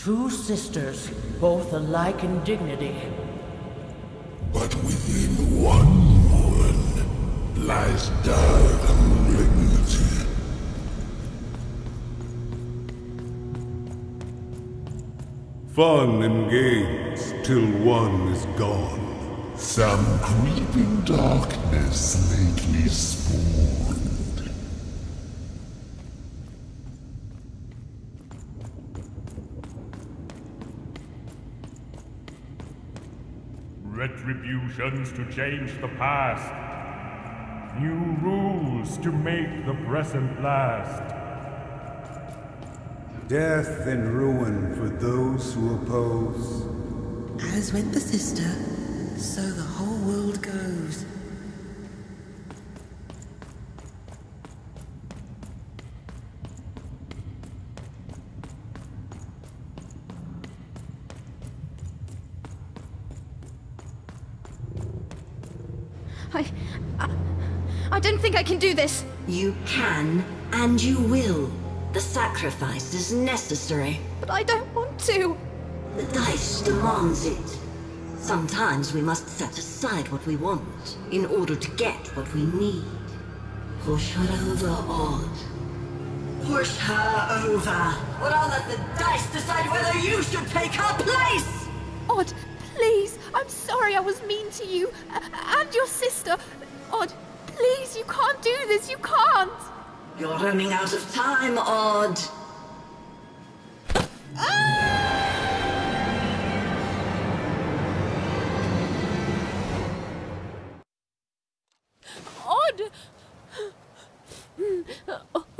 Two sisters, both alike in dignity. But within one woman lies dark malignity. Fun and games till one is gone. Some creeping darkness lately spawned. Retributions to change the past. New rules to make the present last. Death and ruin for those who oppose. As went the sister, so the whole world goes. I don't think I can do this. You can, and you will. The sacrifice is necessary. But I don't want to. The dice demands it. Sometimes we must set aside what we want in order to get what we need. Push her over, Odd. Push her over. Or I'll let the dice decide whether you should take her place! Odd, please. I'm sorry I was mean to you. And your sister. Odd, please, you can't do this. You can't. You're running out of time, Odd. Odd!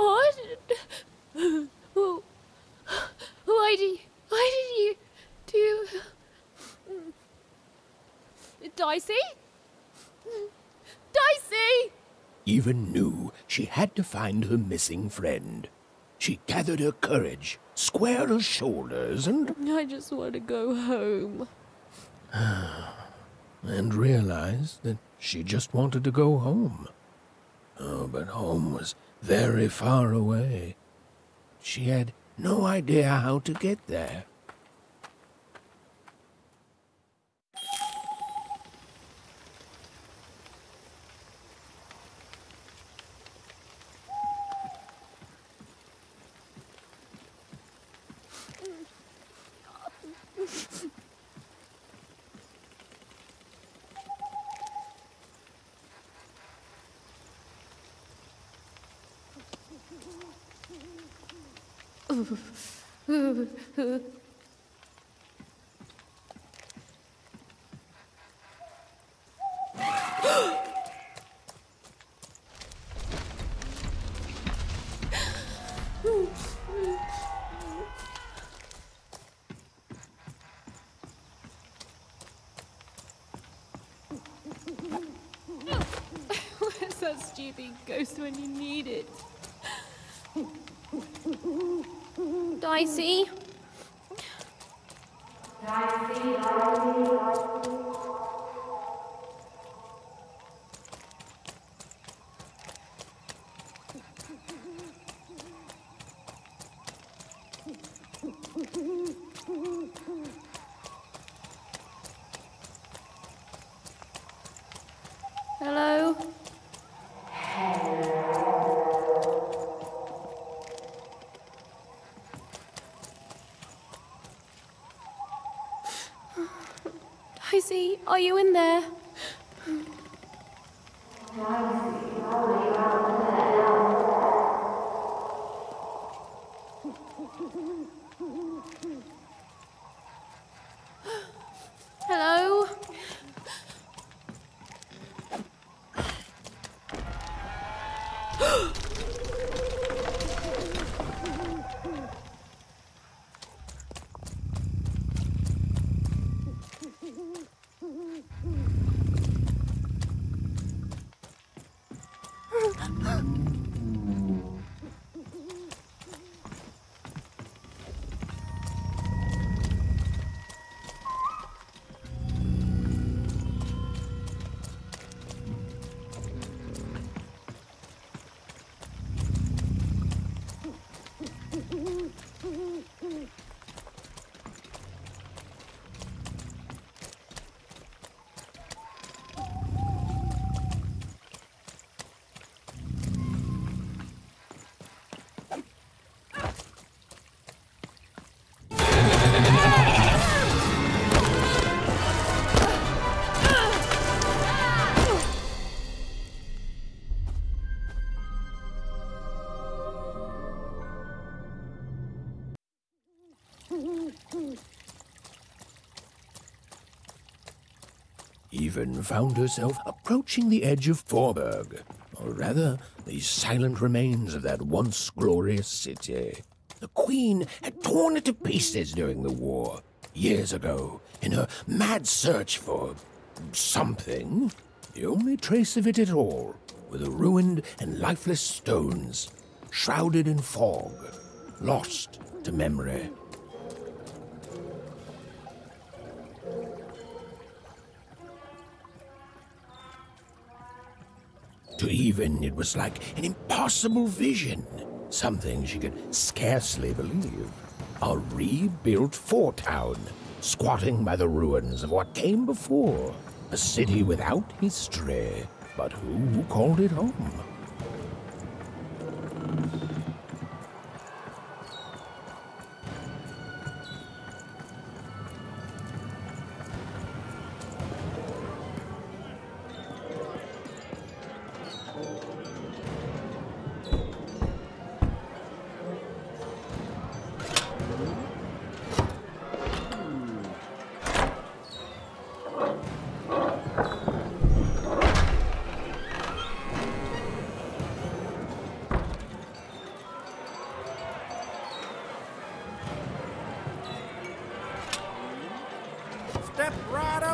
Odd? Why did you do... Dicey? Dicey! Even knew she had to find her missing friend. She gathered her courage, squared her shoulders, and... I just want to go home. and realized that she just wanted to go home. Oh, but home was very far away. She had no idea how to get there. Where's that stupid ghost when you need it? Dicey? Hello? Dicey, are you in there? Hello? even found herself approaching the edge of Fourburg, or rather, the silent remains of that once glorious city. The Queen had torn it to pieces during the war, years ago, in her mad search for something. The only trace of it at all were the ruined and lifeless stones, shrouded in fog, lost to memory. To Even, it was like an impossible vision, something she could scarcely believe. A rebuilt fort town, squatting by the ruins of what came before, a city without history, but who called it home?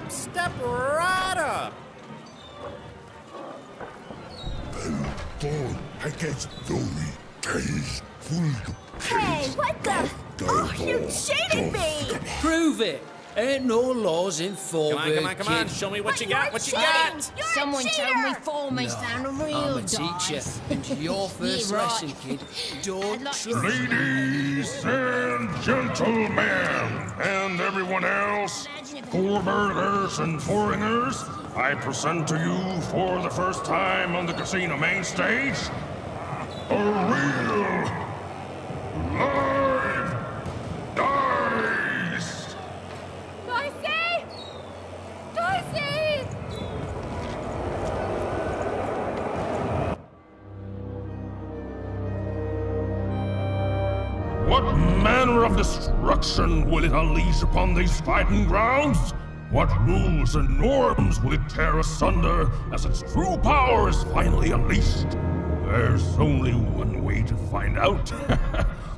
Step right up! Hey, what the? Oh, you cheated me! Prove it! Ain't no laws in Fourburg. Come on, show me what you got, what you got! Someone told me Fourman sound a real I'm a teacher, and your first lesson, kid. Don't try. Ladies and gentlemen, and everyone else, Fourburgers and foreigners, I present to you for the first time on the casino main stage, a real live dice! Dicey! Dicey! What manner of destruction will it unleash upon these fighting grounds? What rules and norms will it tear asunder as its true power is finally unleashed? There's only one way to find out.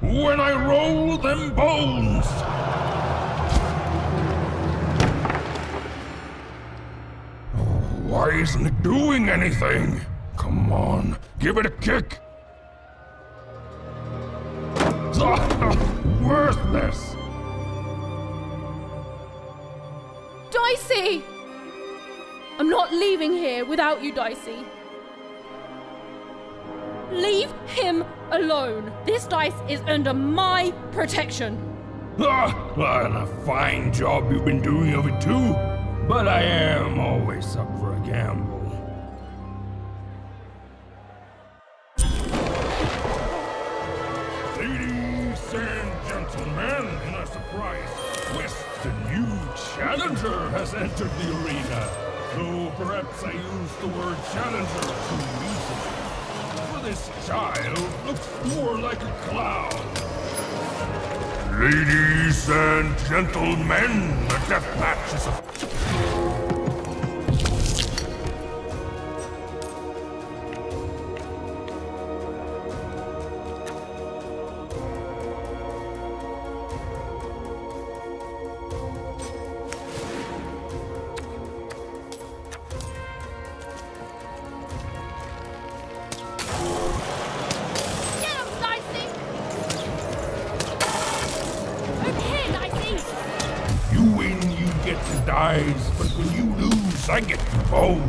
When I roll them bones! Oh, why isn't it doing anything? Come on, give it a kick! Worthless! Dicey! I'm not leaving here without you, Dicey. Leave him alone. This dice is under my protection. And a fine job you've been doing of it too. But I am always up for a gamble. Ladies and gentlemen, in a surprise twist, a new challenger has entered the arena. Though perhaps I used the word challenger too easily. For this child looks more like a clown. Ladies and gentlemen, the death match is a... But when you lose, I get you both.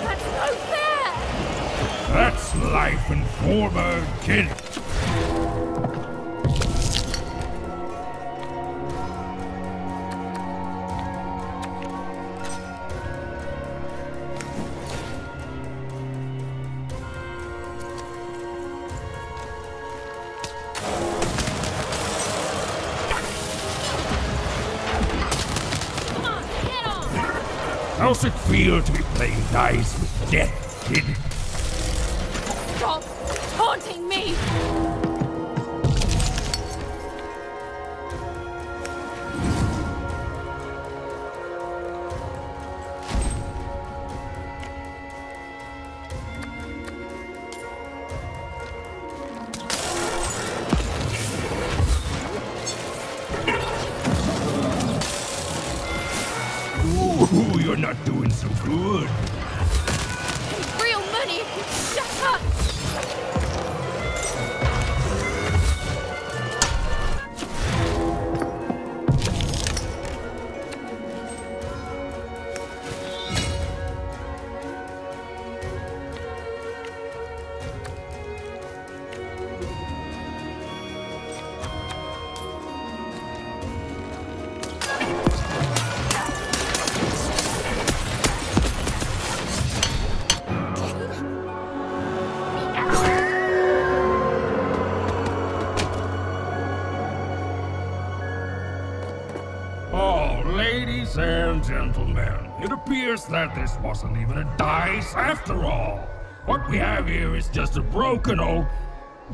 That's no fair! That's life in Fourburg, kid. How's it feel to be playing dice with death, kid? Stop taunting me! Ooh, you're not doing so good. Real money! Shut up! Ladies and gentlemen, it appears that this wasn't even a dice after all. What we have here is just a broken old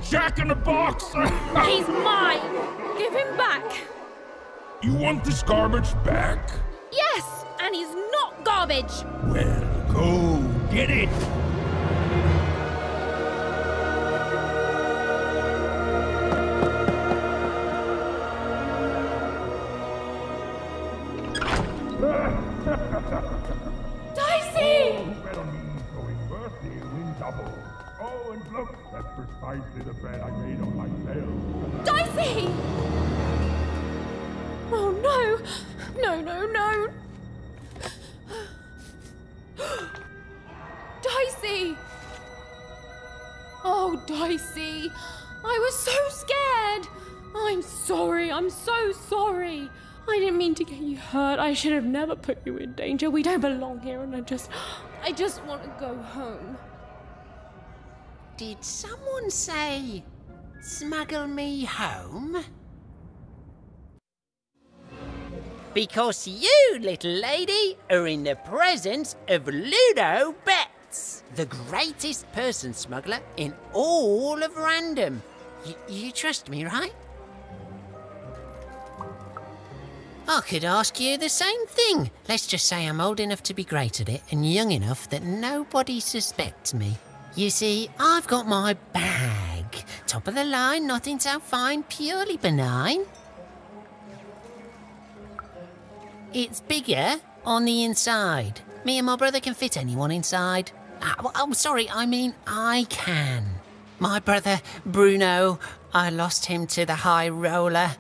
jack-in-the-box. He's mine! Give him back! You want this garbage back? Yes! And he's not garbage! Well, go get it! Dicey! Oh, and look, that's precisely the bed I made on myself. Dicey! Oh no! No, no, no! Dicey! Oh, Dicey! I was so scared! I'm sorry, I'm so sorry! I didn't mean to get you hurt. I should have never put you in danger. We don't belong here, and I just want to go home. Did someone say, smuggle me home? Because you, little lady, are in the presence of Ludo Bets, the greatest person smuggler in all of random. You trust me, right? I could ask you the same thing. Let's just say I'm old enough to be great at it and young enough that nobody suspects me. You see, I've got my bag. Top of the line, nothing so fine, purely benign. It's bigger on the inside. Me and my brother can fit anyone inside. Oh, sorry, I mean I can. My brother, Bruno, I lost him to the high roller,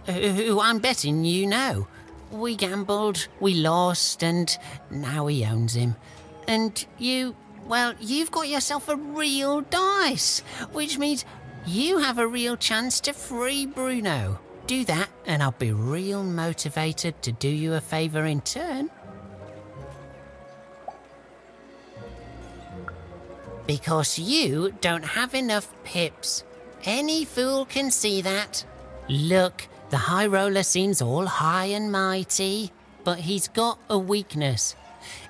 who I'm betting you know. We gambled, we lost, and now he owns him. And you, well, you've got yourself a real dice, which means you have a real chance to free Bruno. Do that, and I'll be real motivated to do you a favour in turn. Because you don't have enough pips. Any fool can see that. Look, the high roller seems all high and mighty, but he's got a weakness.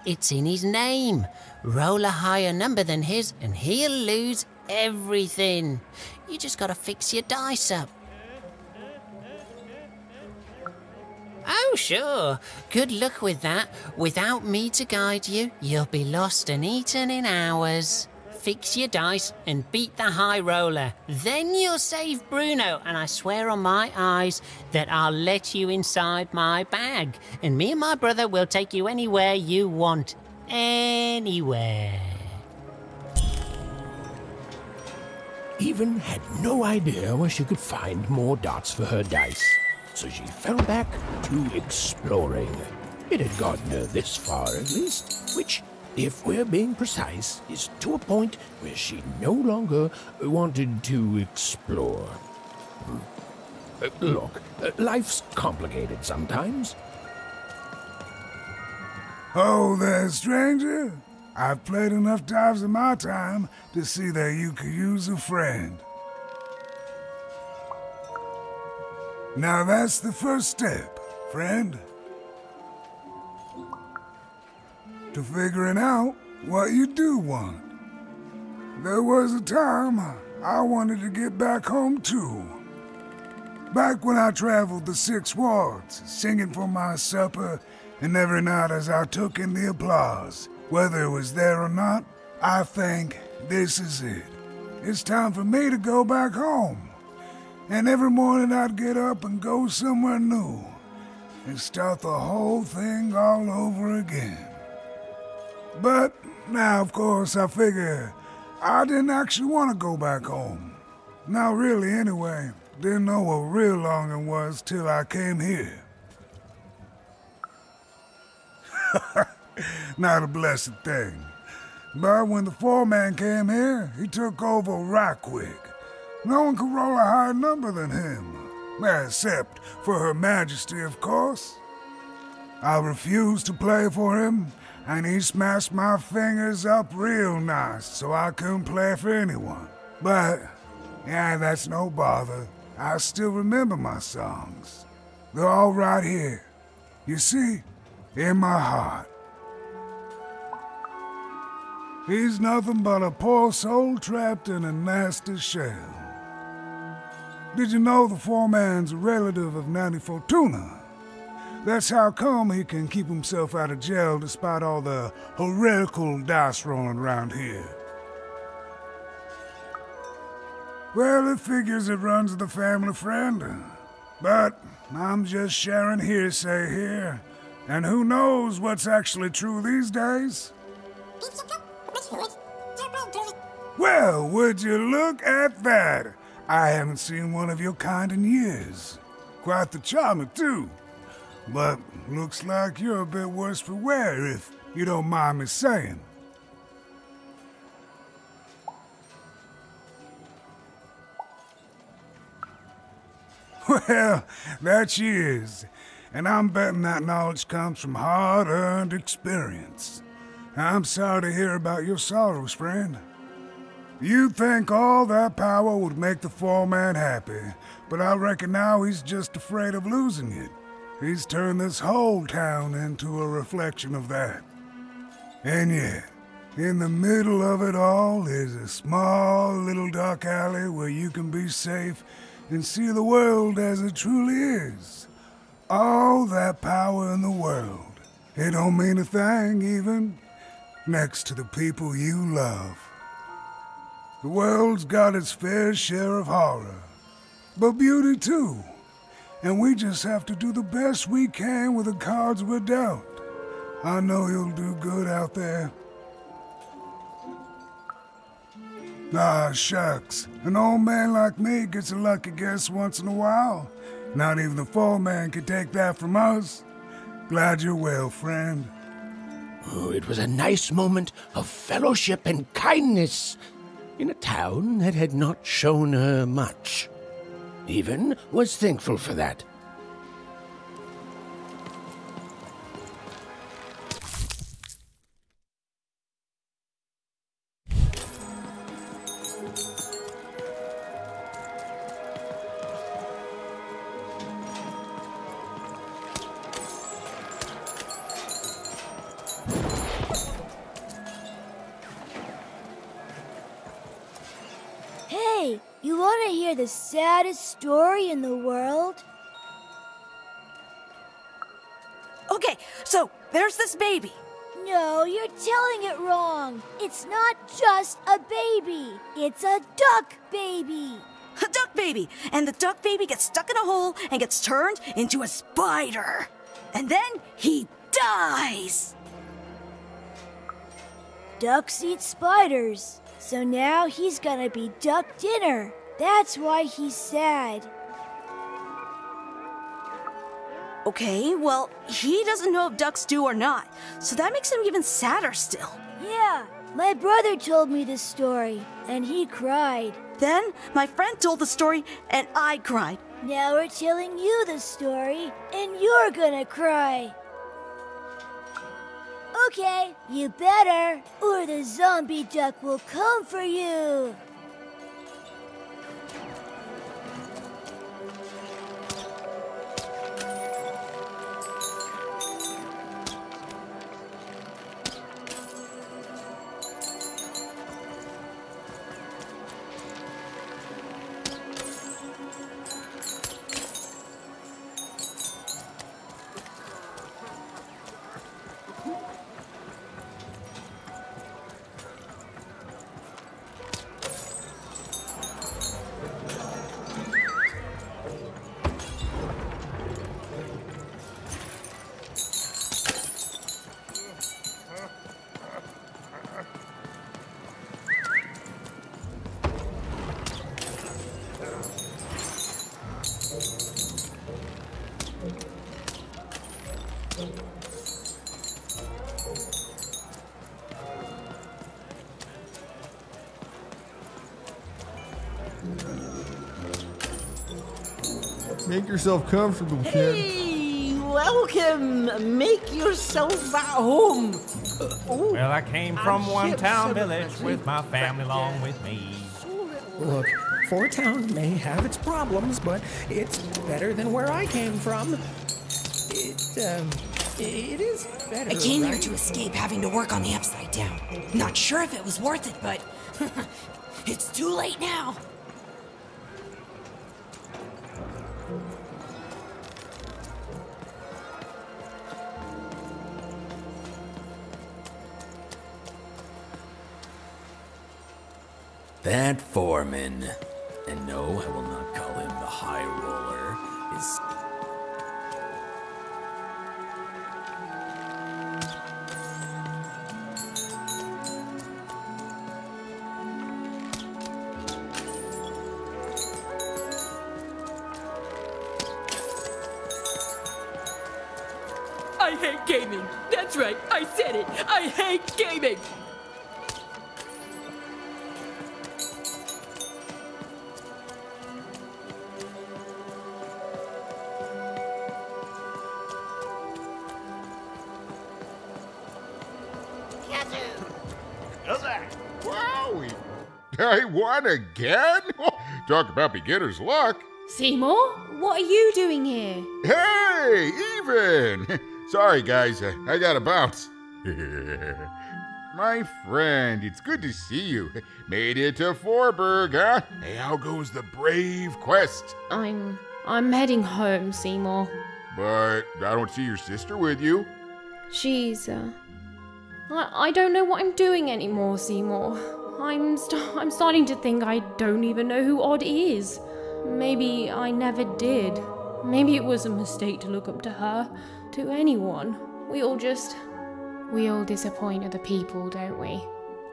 It's in his name. Roll a higher number than his and he'll lose everything. You just gotta fix your dice up. Oh, sure. Good luck with that. Without me to guide you, you'll be lost and eaten in hours. Fix your dice and beat the high roller. Then you'll save Bruno, and I swear on my eyes that I'll let you inside my bag. And me and my brother will take you anywhere you want. Anywhere. Even had no idea where she could find more dots for her dice, so she fell back to exploring. It had gotten her this far at least, which, if we're being precise, is to a point where she no longer wanted to explore. Look, life's complicated sometimes. Oh there, stranger. I've played enough times in my time to see that you could use a friend. Now that's the first step, friend. To figuring out what you do want. There was a time I wanted to get back home too. Back when I traveled the 6 wards, singing for my supper, and every night as I took in the applause. Whether it was there or not, I think this is it. It's time for me to go back home. And every morning I'd get up and go somewhere new. and start the whole thing all over again. But now, of course, I figure I didn't actually want to go back home. Not really, anyway. Didn't know what real longing was till I came here. Not a blessed thing. But when the Fourman came here, he took over right quick. No one could roll a higher number than him. Except for Her Majesty, of course. I refused to play for him, and he smashed my fingers up real nice so I couldn't play for anyone. But, yeah, that's no bother. I still remember my songs. They're all right here. You see, in my heart. He's nothing but a poor soul trapped in a nasty shell. Did you know the Foreman's a relative of Nanny Fortuna? That's how come he can keep himself out of jail despite all the heretical dice rolling around here. Well, it figures it runs the family friend. But I'm just sharing hearsay here. And who knows what's actually true these days? Well, would you look at that? I haven't seen one of your kind in years. Quite the charmer, too. But looks like you're a bit worse for wear, if you don't mind me saying. Well, that she is. And I'm betting that knowledge comes from hard-earned experience. I'm sorry to hear about your sorrows, friend. You'd think all that power would make the Foreman happy, but I reckon now he's just afraid of losing it. He's turned this whole town into a reflection of that. And yet, in the middle of it all is a small little dark alley where you can be safe and see the world as it truly is. All that power in the world. It don't mean a thing, even, next to the people you love. The world's got its fair share of horror, but beauty too. And we just have to do the best we can with the cards we're dealt. I know you'll do good out there. Ah, shucks. An old man like me gets a lucky guess once in a while. Not even the Foreman can take that from us. Glad you're well, friend. Oh, it was a nice moment of fellowship and kindness in a town that had not shown her much. Even was thankful for that. Hey, you want to hear the saddest story in the world? Okay, so there's this baby. No, you're telling it wrong. It's not just a baby. It's a duck baby. A duck baby. And the duck baby gets stuck in a hole and gets turned into a spider. And then he dies. Ducks eat spiders. So now he's gonna be duck dinner. That's why he's sad. Okay, well, he doesn't know if ducks do or not, so that makes him even sadder still. Yeah, my brother told me this story, and he cried. Then my friend told the story, and I cried. Now we're telling you the story, and you're gonna cry. Okay, you better, or the zombie duck will come for you. Make yourself comfortable, kid. Hey, welcome. Make yourself at home. Well, I came from one town village with my family along with me. Look, Four Town may have its problems, but it's better than where I came from. It is better. I came here to escape having to work on the Upside Down. Not sure if it was worth it, but it's too late now. That Fourman, and no, I will not call him the High Roller, is... I hate gaming. That's right, I said it. I hate gaming. Wowie! I won again? Talk about beginner's luck. Seemore, what are you doing here? Hey, even! Sorry, guys, I gotta bounce. My friend, it's good to see you. Made it to Fourburg, huh? Hey, how goes the brave quest? I'm heading home, Seemore. But I don't see your sister with you. She's, I don't know what I'm doing anymore, Seemore. I'm starting to think I don't even know who Odd is. Maybe I never did. Maybe it was a mistake to look up to her, to anyone. We all disappoint other people, don't we?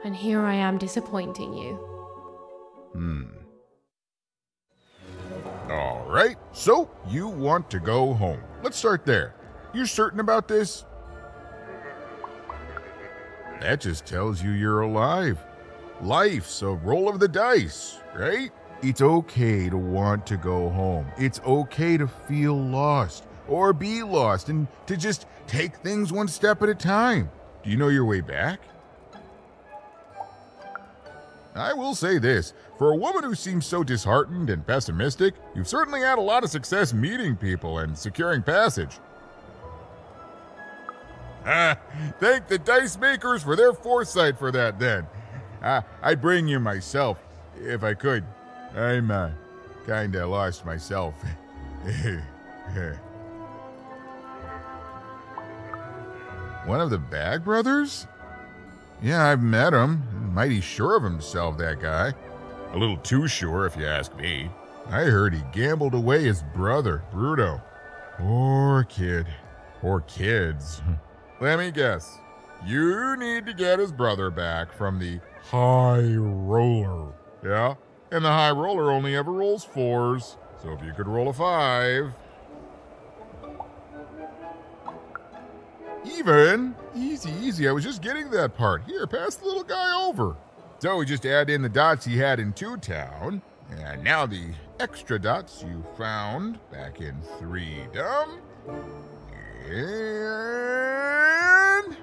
And here I am disappointing you. All right, so you want to go home. Let's start there. You certain about this? That just tells you you're alive. Life's a roll of the dice, right? It's okay to want to go home. It's okay to feel lost or be lost and to just take things one step at a time. Do you know your way back? I will say this, for a woman who seems so disheartened and pessimistic, you've certainly had a lot of success meeting people and securing passage. Thank the dice makers for their foresight for that then. I'd bring you myself, if I could. I'm kinda lost myself. One of the Bag Brothers? Yeah, I've met him. Mighty sure of himself, that guy. A little too sure, if you ask me. I heard he gambled away his brother, Bruto. Poor kid. Or kids. Let me guess. You need to get his brother back from the High Roller. Yeah? And the High Roller only ever rolls 4s. So if you could roll a 5... Even. Easy, easy. I was just getting to that part. Here, pass the little guy over. So we just add in the dots he had in 2-Town. And now the extra dots you found back in 3-Dom. And...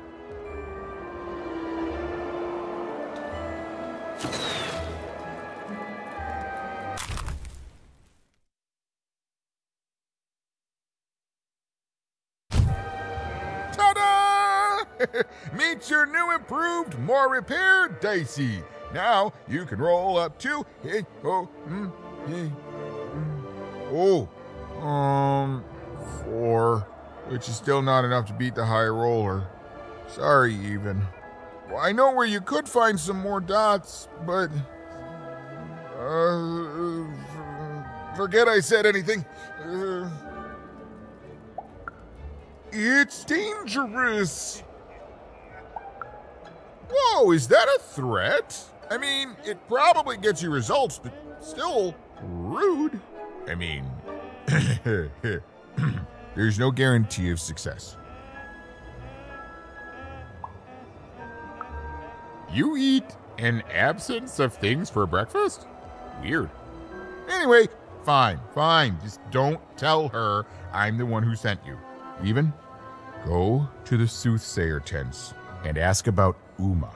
Meet your new improved, more repaired Dicey. Now you can roll up to 4, which is still not enough to beat the High Roller. Sorry, even. Well, I know where you could find some more dots, but forget I said anything. It's dangerous. Whoa, is that a threat? I mean, it probably gets you results, but still rude. I mean, there's no guarantee of success. You eat an absence of things for breakfast? Weird. Anyway, Fine. Just don't tell her I'm the one who sent you. Even, go to the soothsayer tents and ask about Ooma.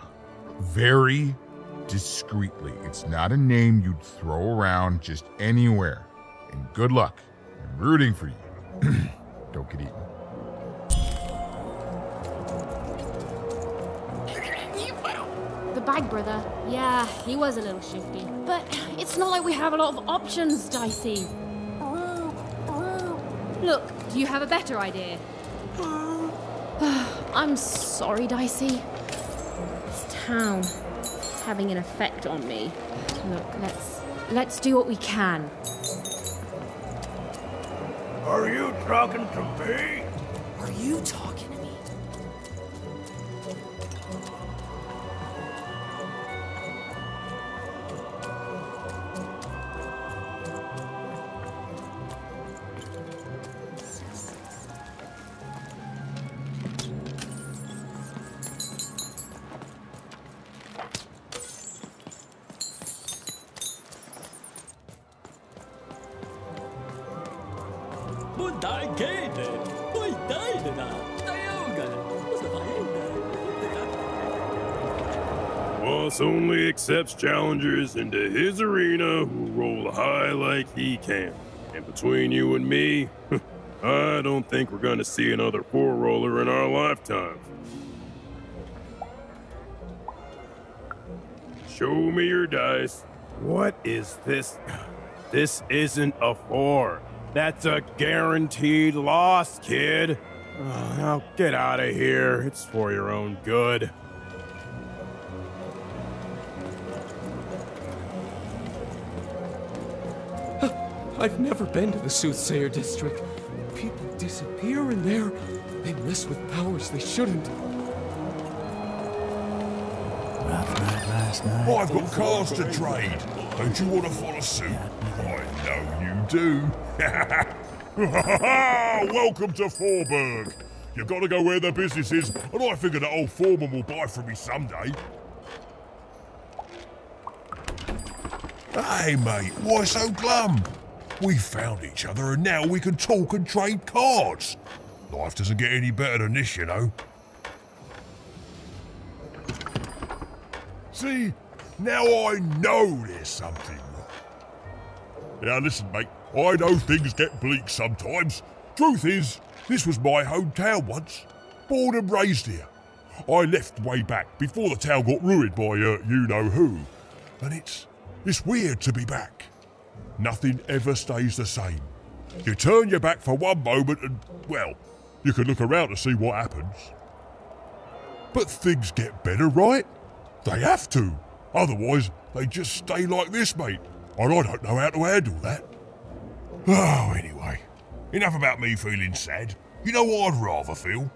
Very discreetly. It's not a name you'd throw around just anywhere. And good luck. I'm rooting for you. Don't get eaten. The bag brother, yeah, he was a little shifty. But it's not like we have a lot of options, Dicey. Look, do you have a better idea? I'm sorry, Dicey. This town is having an effect on me. Look, let's do what we can. Are you talking to me? Are you talking to me? Boss only accepts challengers into his arena who roll high like he can. And between you and me, I don't think we're gonna see another four-roller in our lifetime. Show me your dice. What is this? This isn't a 4. That's a guaranteed loss, kid. Oh, now get out of here. It's for your own good. I've never been to the Soothsayer District. People disappear in there. They mess with powers they shouldn't. Rough night last night. I've got cars to trade. Don't you want to follow suit? I know you do. Welcome to Fourburg. You've got to go where the business is, and I figure that old Fourman will buy from me someday. Hey, mate, why so glum? We found each other and now we can talk and trade cards. Life doesn't get any better than this, you know. See, now I know there's something. Now listen, mate, I know things get bleak sometimes. Truth is, this was my hometown once. Born and raised here. I left way back before the town got ruined by you-know-who. And it's weird to be back. Nothing ever stays the same. You turn your back for one moment and, well, you can look around to see what happens. But things get better, right? They have to. Otherwise, they just stay like this, mate. And I don't know how to handle that. Oh, anyway. Enough about me feeling sad. You know what I'd rather feel?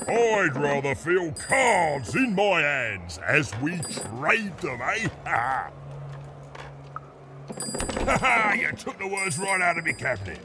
I'd rather feel cards in my hands as we trade them, eh? Ha ha! You took the words right out of me cabinet.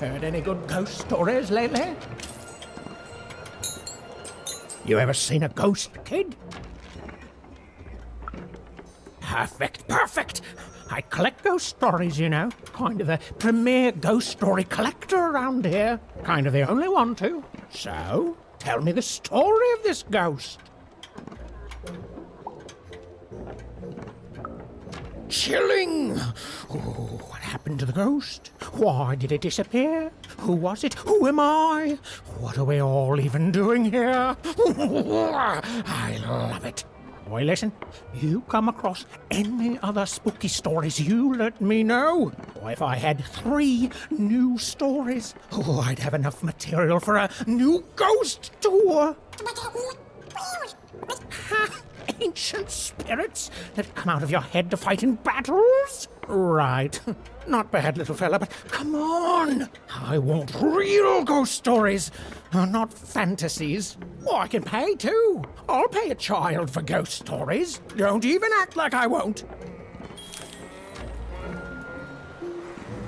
Heard any good ghost stories lately? You ever seen a ghost, kid? Perfect, perfect! I collect ghost stories, you know. Kind of the premier ghost story collector around here. Kind of the only one, too. So, tell me the story of this ghost. Chilling! Oh, what happened to the ghost? Why did it disappear? Who was it? Who am I? What are we all even doing here? I love it. Boy, listen, you come across any other spooky stories, you let me know. Or if I had 3 new stories, I'd have enough material for a new ghost tour. Ancient spirits that come out of your head to fight in battles? Right. Not bad, little fella, but come on! I want real ghost stories, not fantasies. Oh, I can pay too. I'll pay a child for ghost stories. Don't even act like I won't.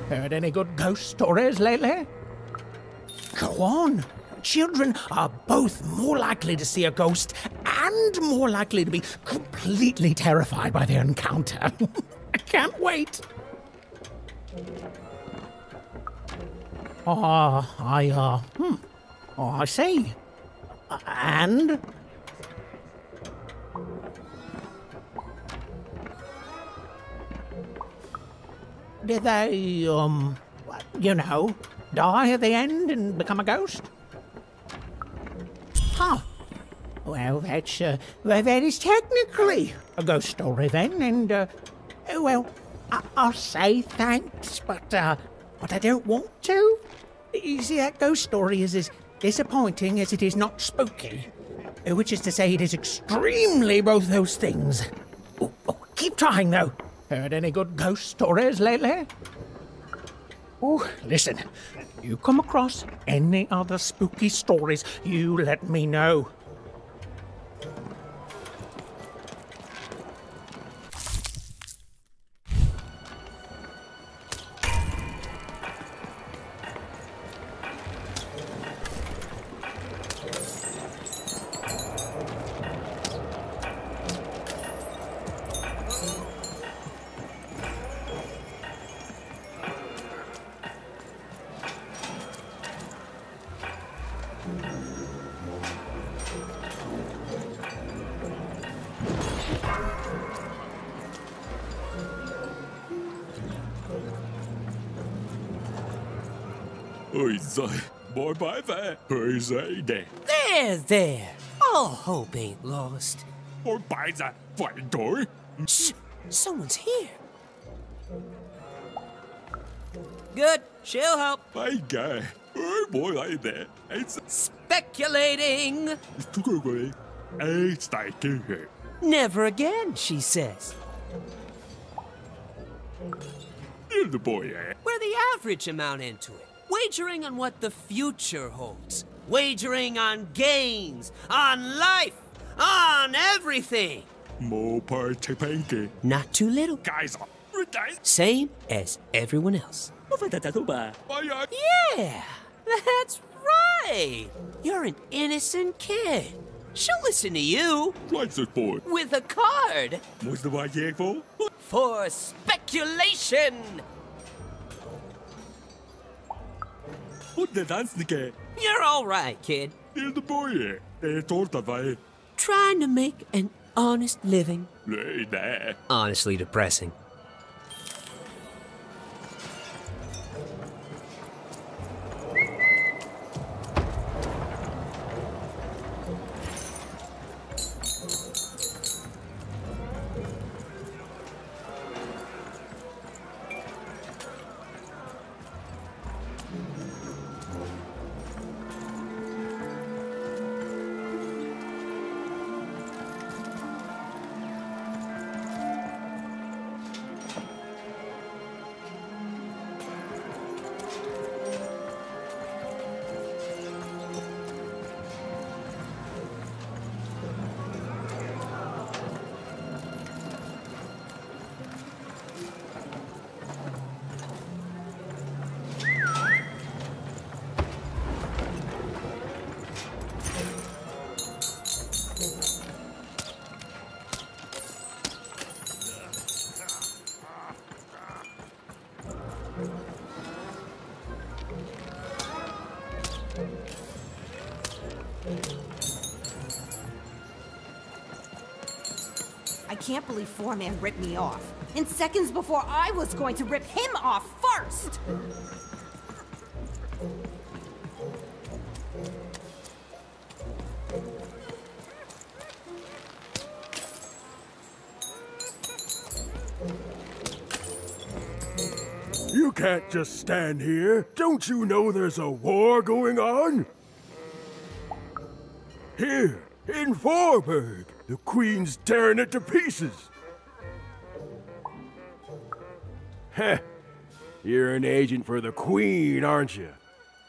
Heard any good ghost stories lately? Go on. Children are both more likely to see a ghost and more likely to be completely terrified by their encounter. I can't wait. I see. And? Did they, you know, die at the end and become a ghost? Huh. Well, that is technically a ghost story then, and, well, I'll say thanks, but I don't want to. You see, that ghost story is as disappointing as it is not spooky, which is to say it is extremely both those things. Oh, keep trying, though. Heard any good ghost stories lately? Oh, listen, you come across any other spooky stories, you let me know. There. All hope ain't lost. Shh! Someone's here. Good. She'll help. Speculating. Never again, she says. We're the average amount into it. Wagering on what the future holds. Wagering on gains, on life, on everything. Not too little. Same as everyone else. Yeah, that's right. You're an innocent kid. She'll listen to you. With a card. For speculation. You're all right, kid. Trying to make an honest living. Honestly depressing. I can't believe Fourman ripped me off. In seconds before I was going to rip him off first! You can't just stand here. Don't you know there's a war going on? Here, in Fourburg, the Queen's tearing it to pieces. Heh, you're an agent for the Queen, aren't you?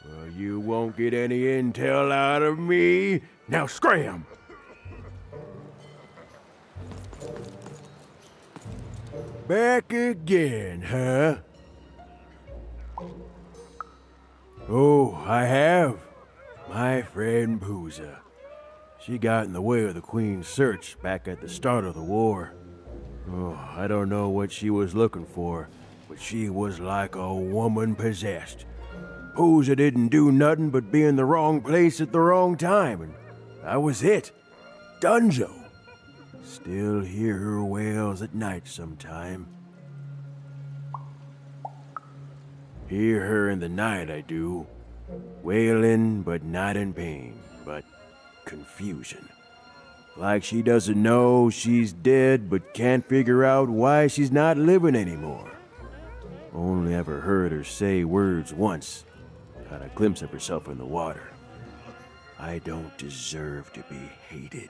Well, you won't get any intel out of me. Now scram! Back again, huh? Oh, I have. My friend Pooza. She got in the way of the Queen's search back at the start of the war. Oh, I don't know what she was looking for, but she was like a woman possessed. Pooza didn't do nothing but be in the wrong place at the wrong time, and that was it. Dunzo. Still hear her wails at night sometime. Hear her in the night, I do. Wailing, but not in pain, but confusion. Like she doesn't know she's dead, but can't figure out why she's not living anymore. Only ever heard her say words once. Got a glimpse of herself in the water. I don't deserve to be hated,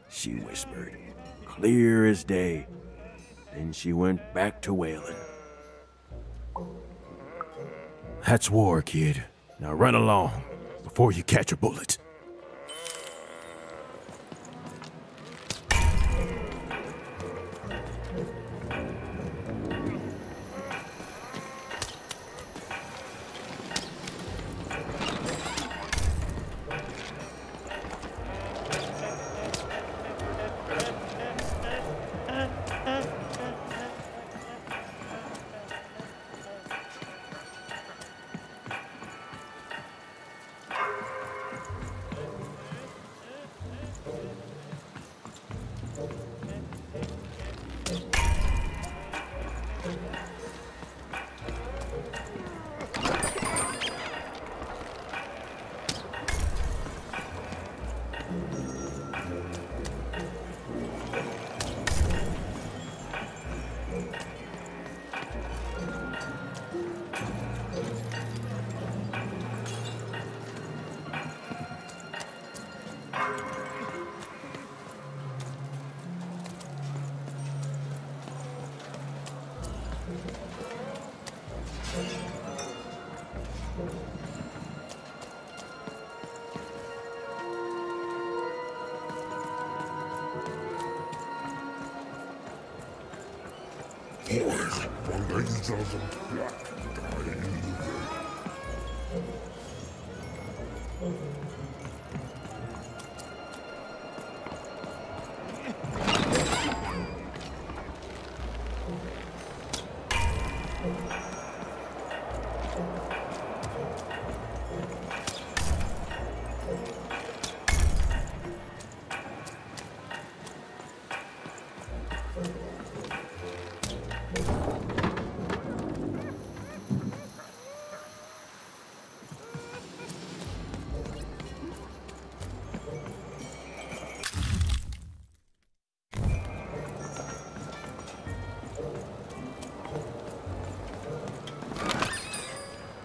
she whispered, clear as day. Then she went back to wailing. That's war, kid. Now run along before you catch a bullet.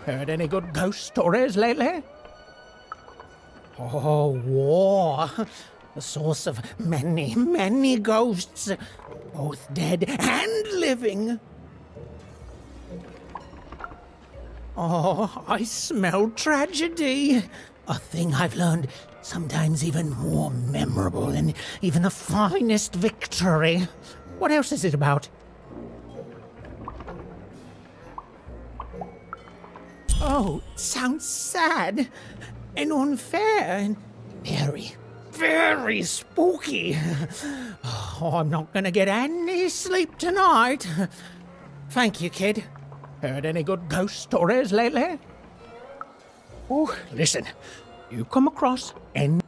Heard any good ghost stories lately? Oh, war. The source of many, many ghosts, both dead and living. Oh, I smell tragedy. A thing I've learned sometimes even more memorable than even the finest victory. What else is it about? Oh, it sounds sad and unfair and very, very spooky. Oh, I'm not gonna get any sleep tonight. Thank you, kid. Heard any good ghost stories lately? Oh, listen. You come across any...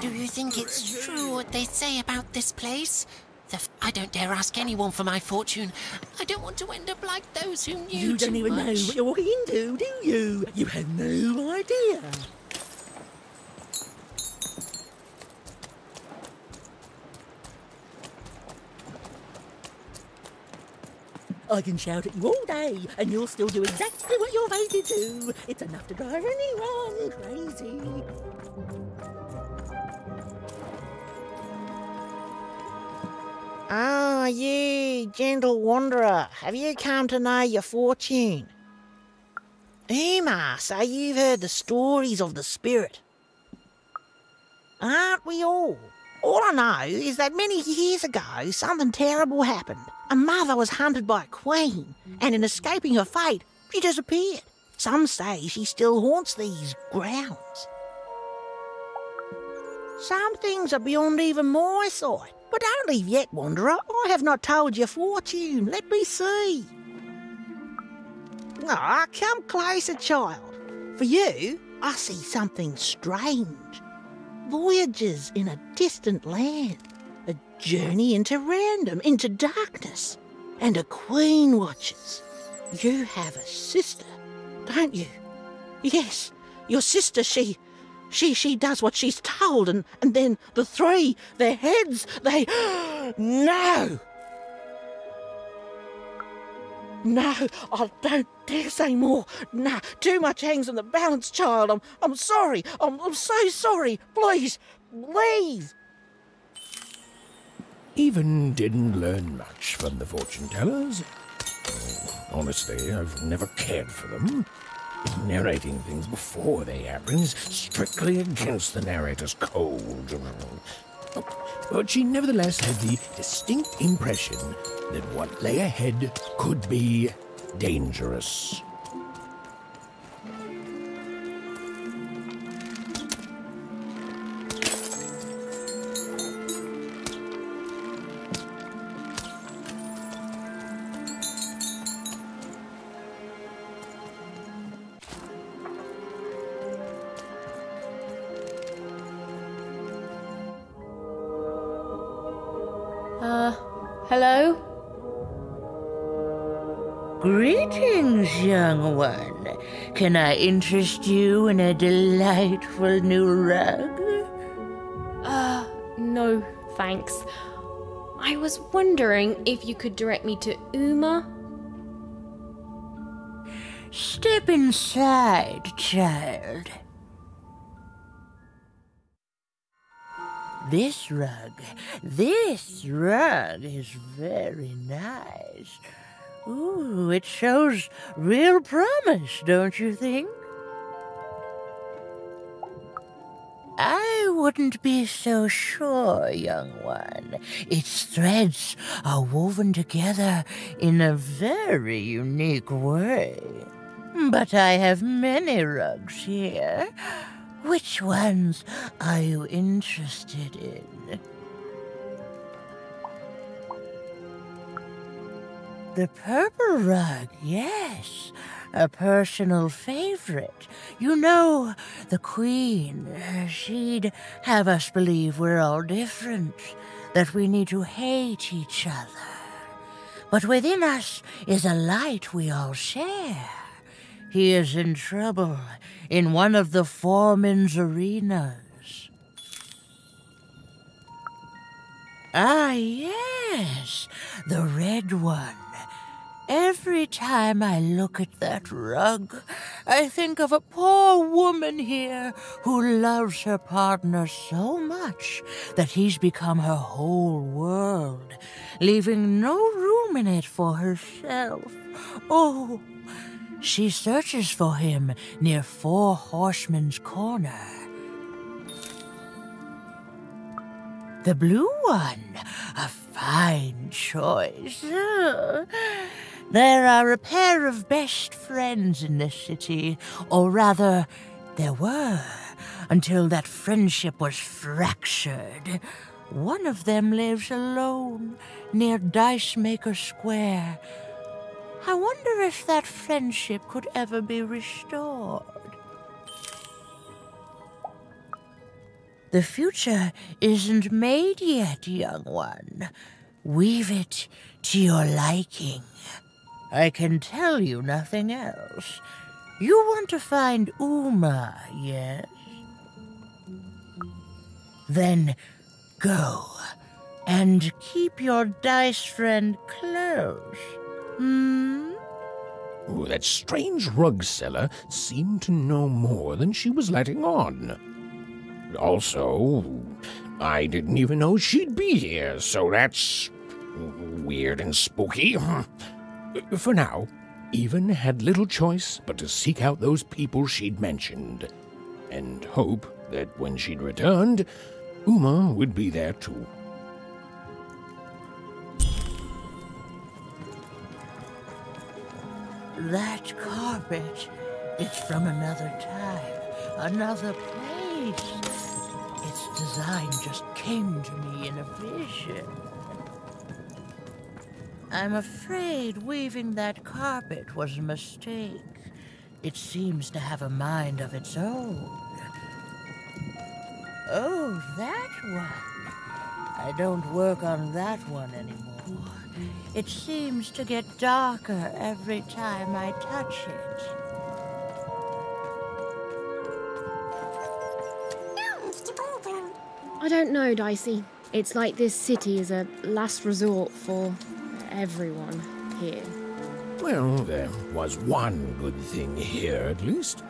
Do you think it's true what they say about this place? I don't dare ask anyone for my fortune. I don't want to end up like those who knew You don't even know what you're walking into, do you? You have no idea. I can shout at you all day, and you'll still do exactly what you're fated to. It's enough to drive anyone crazy. Ah, you, gentle wanderer, have you come to know your fortune? Ooma, so you've heard the stories of the spirit. Aren't we all? All I know is that many years ago, something terrible happened. A mother was hunted by a queen, and in escaping her fate, she disappeared. Some say she still haunts these grounds. Some things are beyond even my sight. But don't leave yet, wanderer. I have not told your fortune. Let me see. Ah, come closer, child. For you, I see something strange. Voyages in a distant land. A journey into random, into darkness. And a queen watches. You have a sister, don't you? Yes, your sister, she does what she's told, and then the three, their heads, they... No! No, I don't dare say more. No, too much hangs on the balance, child. I'm sorry. I'm so sorry. Please, please. Even didn't learn much from the fortune tellers. Honestly, I've never cared for them. Narrating things before they happen is strictly against the narrator's code. But she nevertheless had the distinct impression that what lay ahead could be dangerous. Hello? Greetings, young one. Can I interest you in a delightful new rug? No, thanks. I was wondering if you could direct me to Ooma? Step inside, child. This rug is very nice. Ooh, it shows real promise, don't you think? I wouldn't be so sure, young one. Its threads are woven together in a very unique way. But I have many rugs here. Which ones are you interested in? The purple rug, yes. A personal favorite. You know, the Queen, she'd have us believe we're all different, that we need to hate each other. But within us is a light we all share. He is in trouble in one of the Fourman's arenas. Ah, yes, the red one. Every time I look at that rug, I think of a poor woman here who loves her partner so much that he's become her whole world, leaving no room in it for herself. Oh, she searches for him near Four Horsemen's Corner. The blue one, a fine choice. There are a pair of best friends in this city, or rather, there were, until that friendship was fractured. One of them lives alone near Dicemaker Square. I wonder if that friendship could ever be restored. The future isn't made yet, young one. Weave it to your liking. I can tell you nothing else. You want to find Ooma, yes? Then go and keep your dice friend close. Oh, that strange rug seller seemed to know more than she was letting on. Also, I didn't even know she'd be here, so that's weird and spooky. For now, Even had little choice but to seek out those people she'd mentioned, and hope that when she'd returned, Ooma would be there too. That carpet, it's from another time, another place. Its design just came to me in a vision. I'm afraid weaving that carpet was a mistake. It seems to have a mind of its own. Oh, that one. I don't work on that one anymore. It seems to get darker every time I touch it. I don't know, Dicey. It's like this city is a last resort for everyone here. Well, there was one good thing here, at least.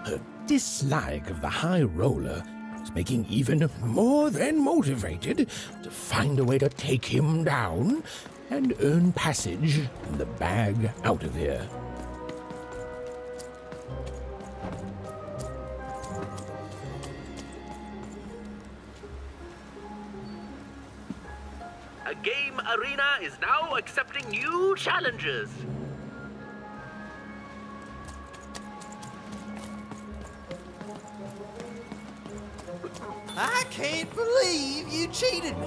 Her dislike of the High Roller was making even more than motivated to find a way to take him down and earn passage in the bag out of here. A game arena is now accepting new challenges. I can't believe you cheated me.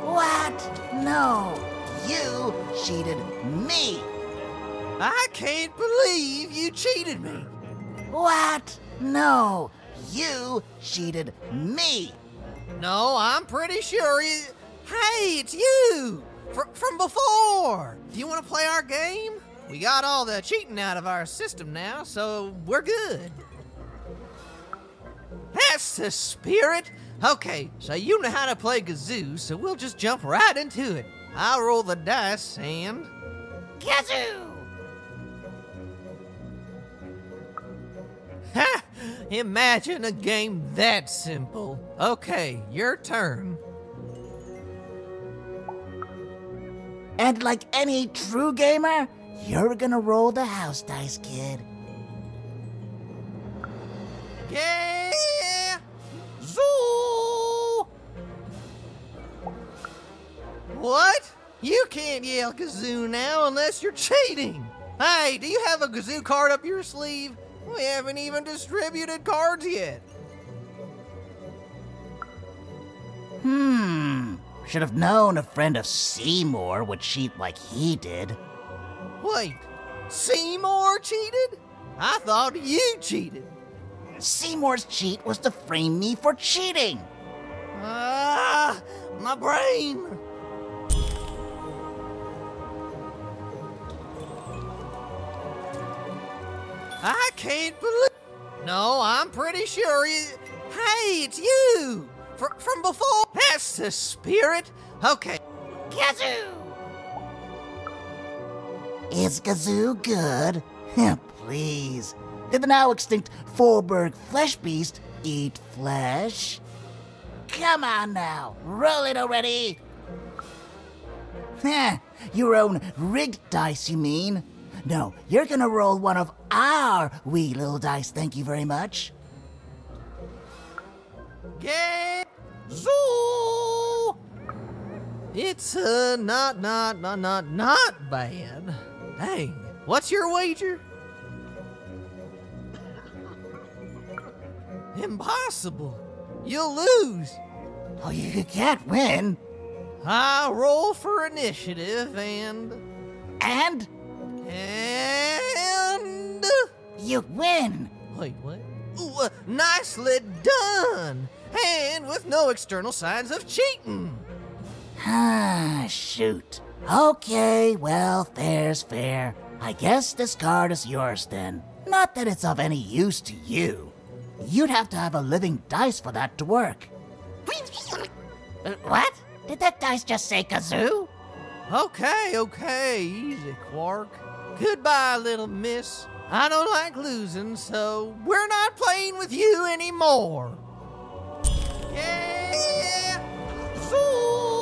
What? No, you cheated me. I can't believe you cheated me. What? No, you cheated me. No, I'm pretty sure you... Hey, it's you! From before! Do you want to play our game? We got all the cheating out of our system now, so we're good. That's the spirit! Okay, so you know how to play Gazoo, so we'll just jump right into it. I'll roll the dice and... Gazoo! Ha! Imagine a game that simple. Okay, your turn. And like any true gamer, you're gonna roll the house dice, kid. Yeah! Zoo! What? You can't yell Kazoo now unless you're cheating. Hey, do you have a Kazoo card up your sleeve? We haven't even distributed cards yet. Should have known a friend of Seemore would cheat like he did. Wait, Seemore cheated? I thought you cheated. Seemore's cheat was to frame me for cheating. Ah, my brain. I can't believe... No, I'm pretty sure you... Hey, it's you! From before? That's the spirit. Okay. Gazoo! Is Gazoo good? Please. Did the now extinct Fourburg flesh beast eat flesh? Come on now, roll it already! Your own rigged dice, you mean? No, you're gonna roll one of our wee little dice, thank you very much. Gazoo! It's not bad. Dang, what's your wager? Impossible. You'll lose. Oh, you can't win. I roll for initiative and... And? You win. Wait, what? Ooh, nicely done. And with no external signs of cheating. Shoot. Okay, well, fair's fair. I guess this card is yours then. Not that it's of any use to you. You'd have to have a living dice for that to work. What? Did that dice just say kazoo? Okay, easy, Quark. Goodbye, little miss. I don't like losing, so we're not playing with you anymore. Yeah! Zoo!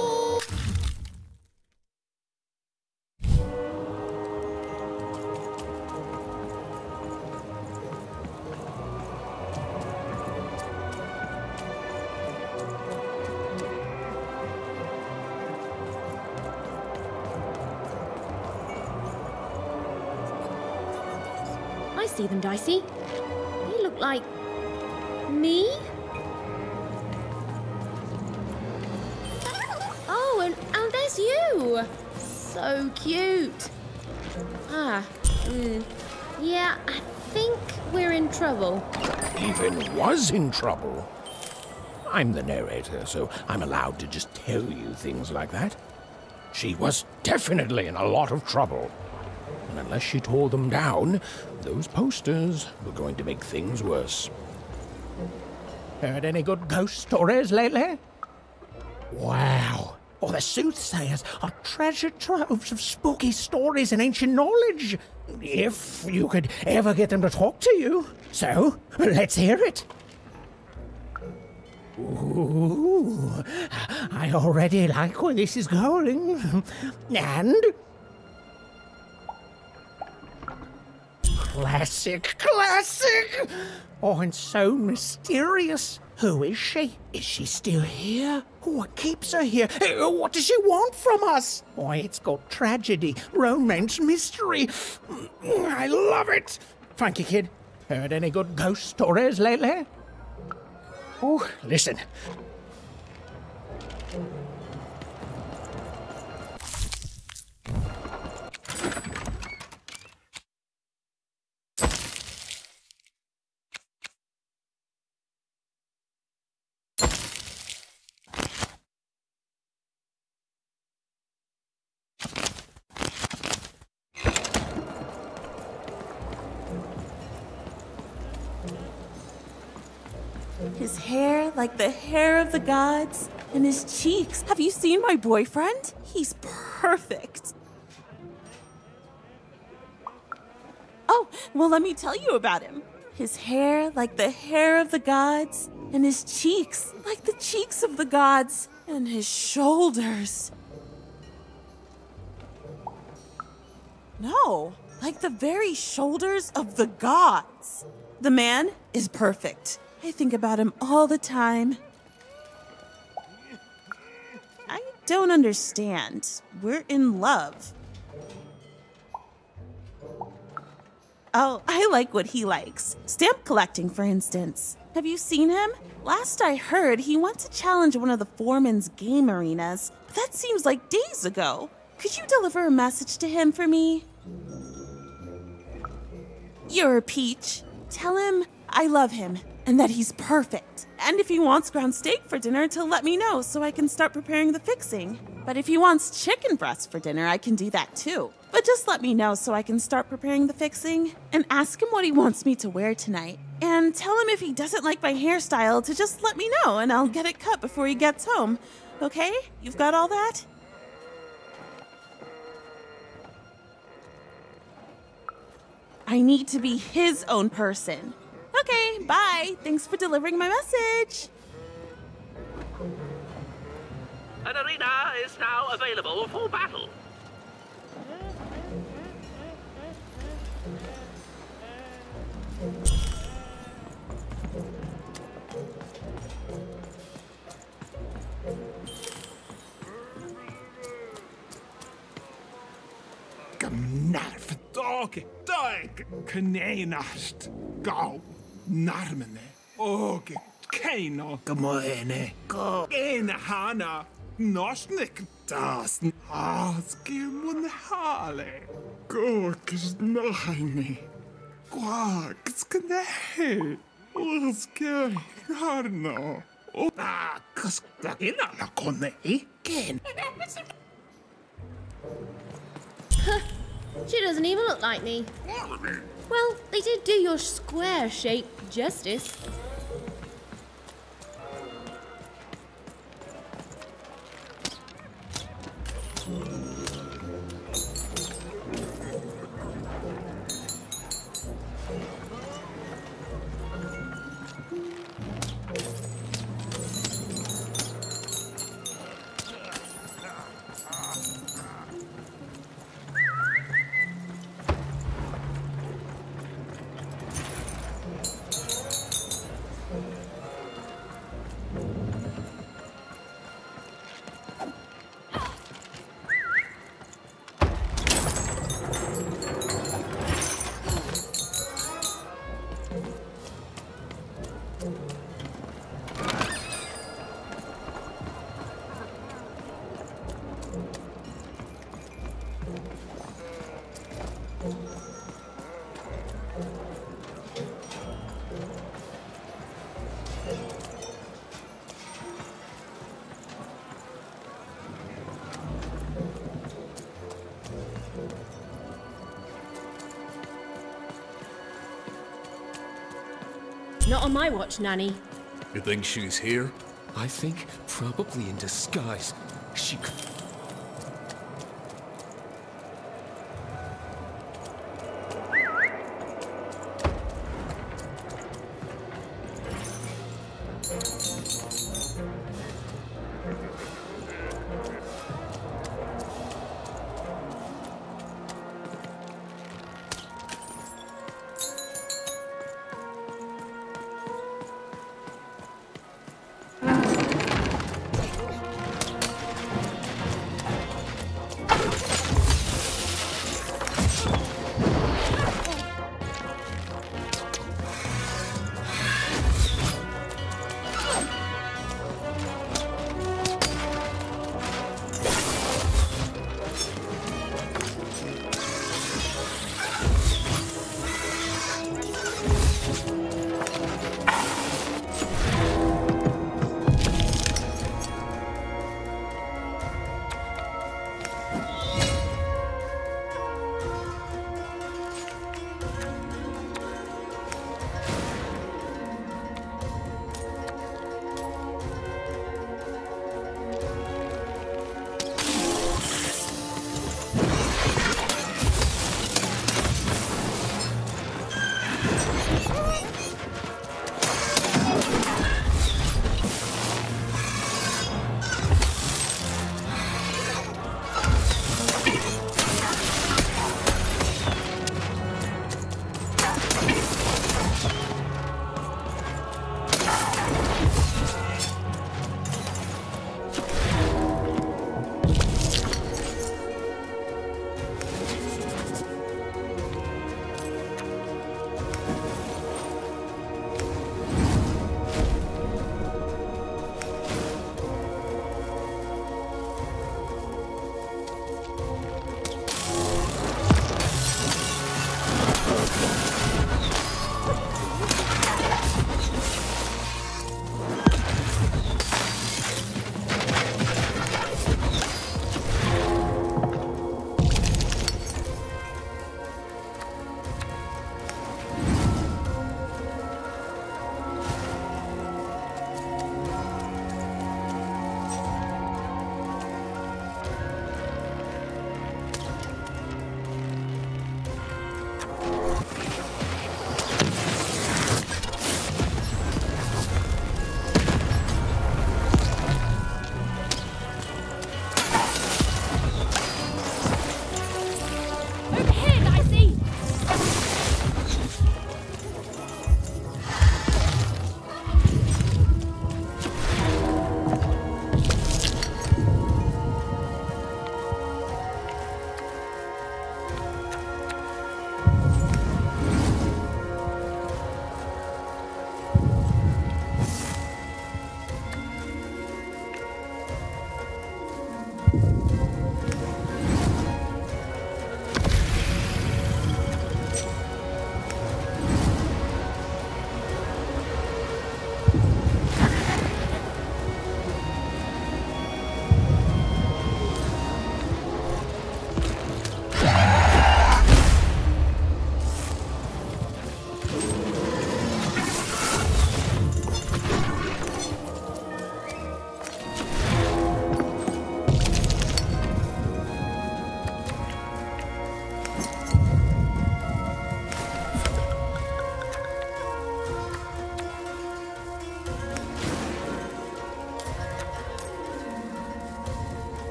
I see them, Dicey. They look like... me? Oh, and there's you! So cute. Yeah, I think we're in trouble. Even was in trouble. I'm the narrator, so I'm allowed to just tell you things like that. She was definitely in a lot of trouble. And unless she tore them down, those posters were going to make things worse. Heard any good ghost stories lately? Wow. Oh, the soothsayers are treasure troves of spooky stories and ancient knowledge. If you could ever get them to talk to you. So, let's hear it. Ooh, I already like where this is going. And... Classic! Oh, and so mysterious. Who is she? Is she still here? What keeps her here? What does she want from us? Why, it's got tragedy, romance, mystery. I love it. Thank you, kid. Heard any good ghost stories lately? Oh, listen. His hair like the hair of the gods, and his cheeks. Have you seen my boyfriend? He's perfect. Oh, well, let me tell you about him. His hair like the hair of the gods, and his cheeks like the cheeks of the gods, and his shoulders. No, like the very shoulders of the gods. The man is perfect. I think about him all the time. I don't understand. We're in love. Oh, I like what he likes. Stamp collecting, for instance. Have you seen him? Last I heard, he wants to challenge one of the Fourman's game arenas. But that seems like days ago. Could you deliver a message to him for me? You're a peach. Tell him I love him and that he's perfect. And if he wants ground steak for dinner, to let me know so I can start preparing the fixing. But if he wants chicken breast for dinner, I can do that too. But just let me know so I can start preparing the fixing. And ask him what he wants me to wear tonight. And tell him if he doesn't like my hairstyle to just let me know and I'll get it cut before he gets home. Okay? You've got all that? I need to be his own person. Okay, bye. Thanks for delivering my message. An arena is now available for battle. Gymnarfdog, dag, cyneinast, gaw, narmene, og keino, gymoene, go, en hana, nosnik, das, asgym hale, go, gysnaini, gwa, gysgnehe, osgym, harno, o, gysgna, la kone, gen. She doesn't even look like me. Well, they did do your square shape justice. Not on my watch, Nanny. You think she's here? I think probably in disguise. She could...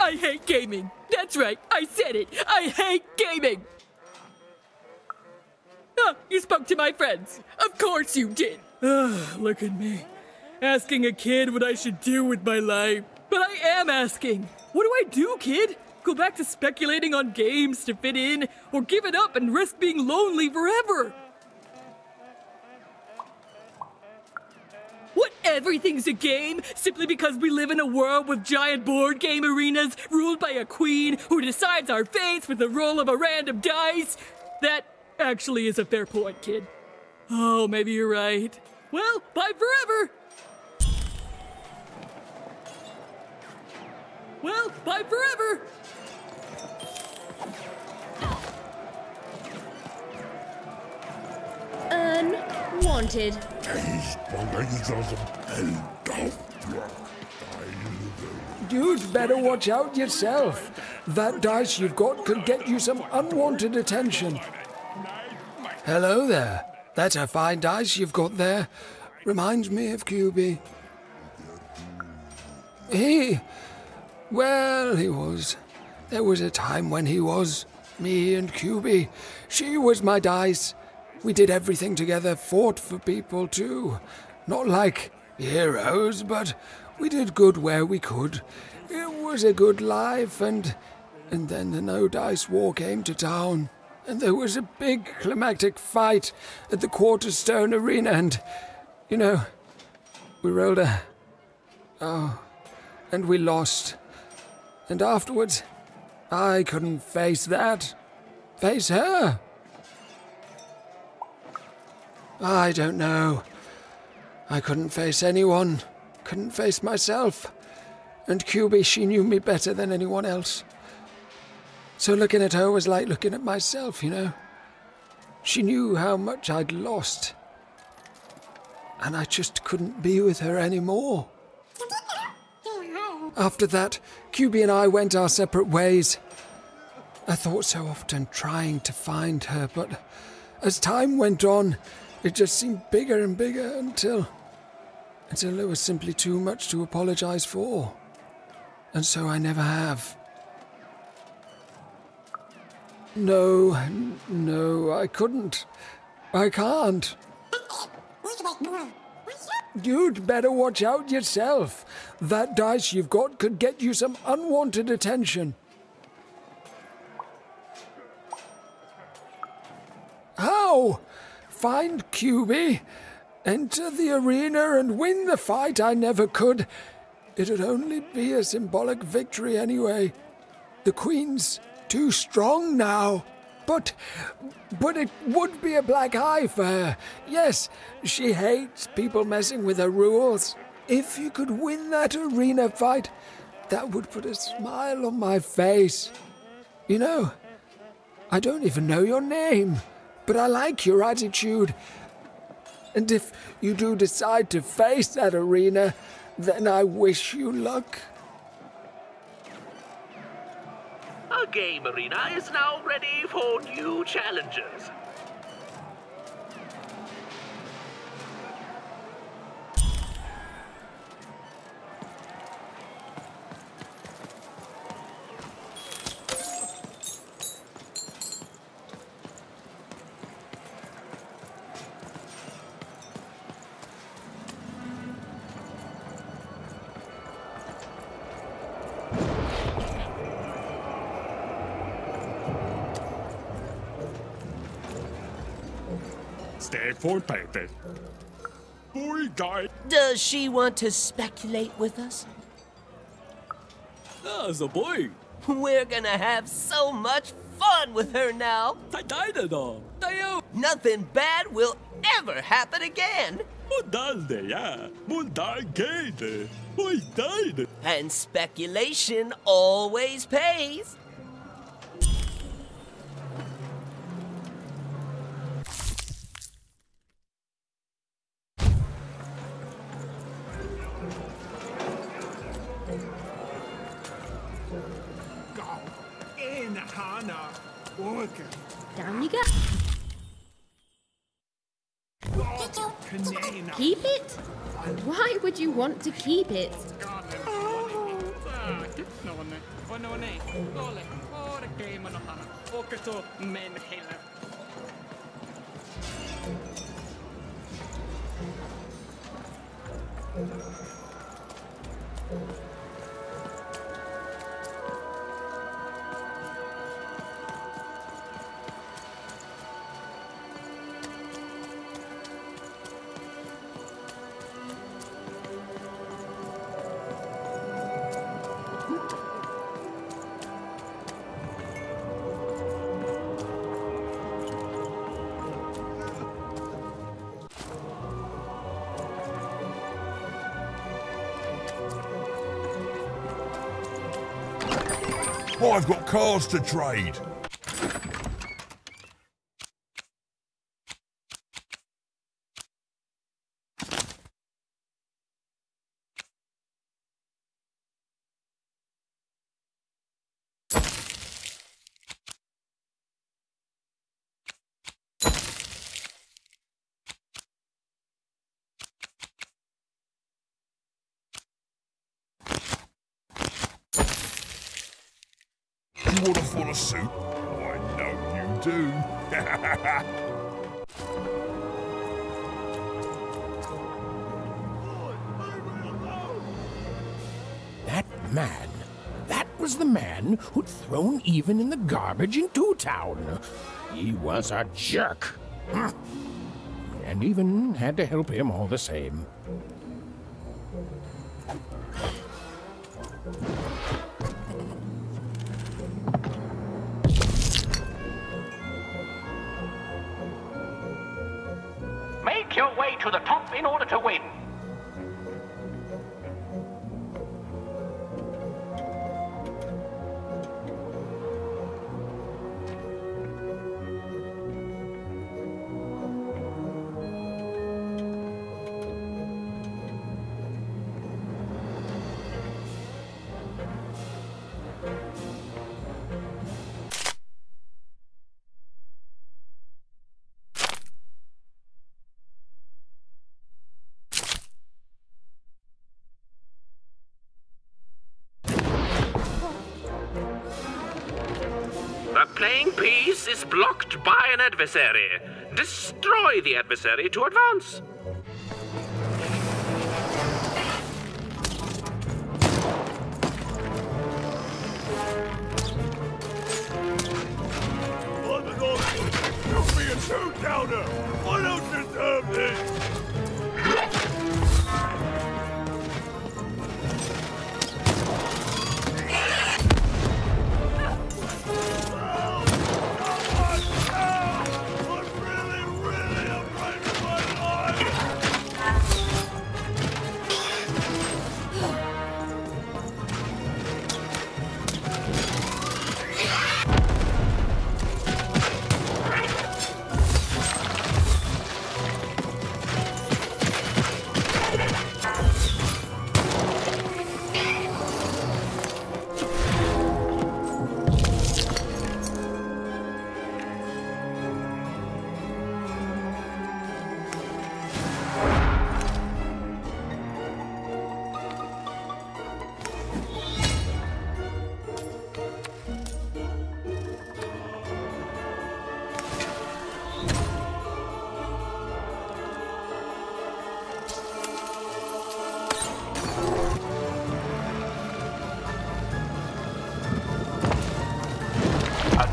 I hate gaming. That's right, I said it. I hate gaming. Ah, you spoke to my friends. Of course you did. Look at me. Asking a kid what I should do with my life. But I am asking. What do I do, kid? Go back to speculating on games to fit in, or give it up and risk being lonely forever? What, everything's a game simply because we live in a world with giant board game arenas ruled by a queen who decides our fates with the roll of a random dice? That actually is a fair point, kid. Oh, maybe you're right. Well, bye forever! Well, bye forever! Unwanted. You'd better watch out yourself. That dice you've got could get you some unwanted attention. Hello there. That's a fine dice you've got there. Reminds me of QB. He was. There was a time when he was. Me and QB. She was my dice. We did everything together, fought for people too. Not like heroes, but we did good where we could. It was a good life, and then the No Dice War came to town, and there was a big climactic fight at the Quarterstone Arena, and, you know, we rolled and we lost. And afterwards, I couldn't face that. Face her. I don't know. I couldn't face anyone. Couldn't face myself. And QB, she knew me better than anyone else. So looking at her was like looking at myself, you know. She knew how much I'd lost. And I just couldn't be with her anymore. After that, QB and I went our separate ways. I thought so often trying to find her, but as time went on, it just seemed bigger and bigger until there was simply too much to apologize for. And so I never have. No, I couldn't. I can't. You'd better watch out yourself. That dice you've got could get you some unwanted attention. How? Find QB, enter the arena and win the fight I never could. It'd only be a symbolic victory anyway. The Queen's too strong now. But it would be a black eye for her. Yes, she hates people messing with her rules. If you could win that arena fight, that would put a smile on my face. You know, I don't even know your name, but I like your attitude. And if you do decide to face that arena, then I wish you luck. Our game arena is now ready for new challengers. Stay for paper. Boy, guy. Does she want to speculate with us? As a boy. We're gonna have so much fun with her now. Nothing bad will ever happen again. And speculation always pays. Down you go. Keep it? Why would you want to keep it? I've got cars to trade. You want to follow suit? I know you do. That man, that was the man who'd thrown even in the garbage in Two Town. He was a jerk. And even had to help him all the same. Make your way to the top in order to win. The playing piece is blocked by an adversary. Destroy the adversary to advance. Don't be a two-downer! I don't deserve this!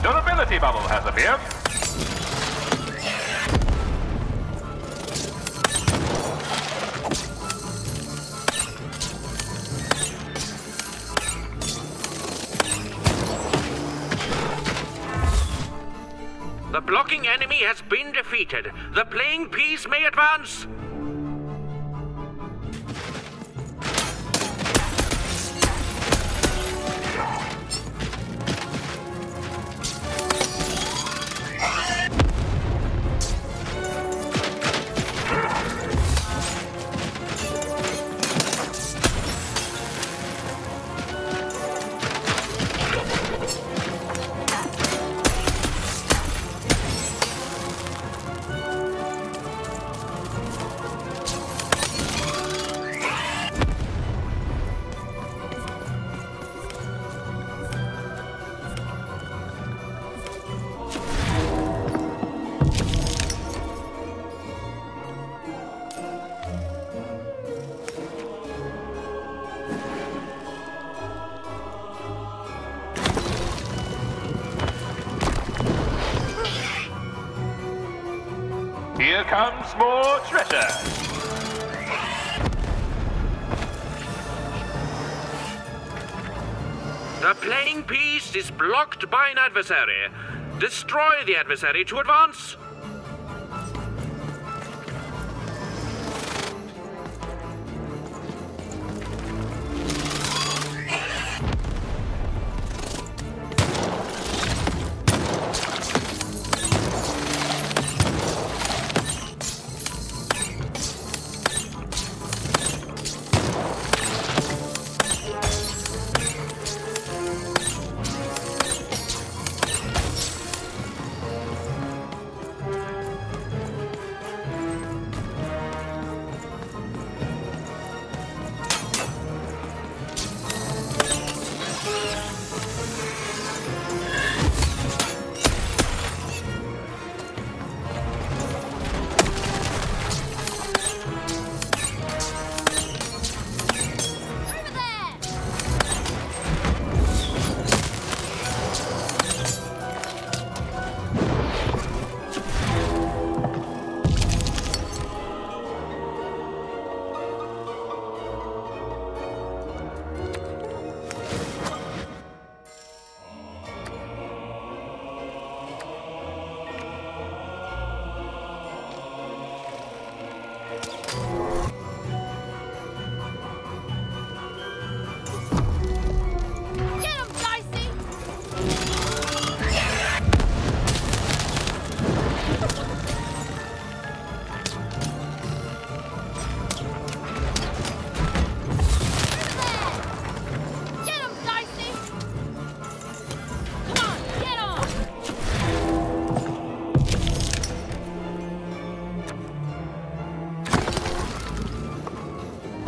Durability bubble has appeared. The blocking enemy has been defeated. The playing piece may advance. comes more treasure. The playing piece is blocked by an adversary. Destroy the adversary to advance.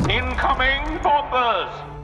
Incoming bombers!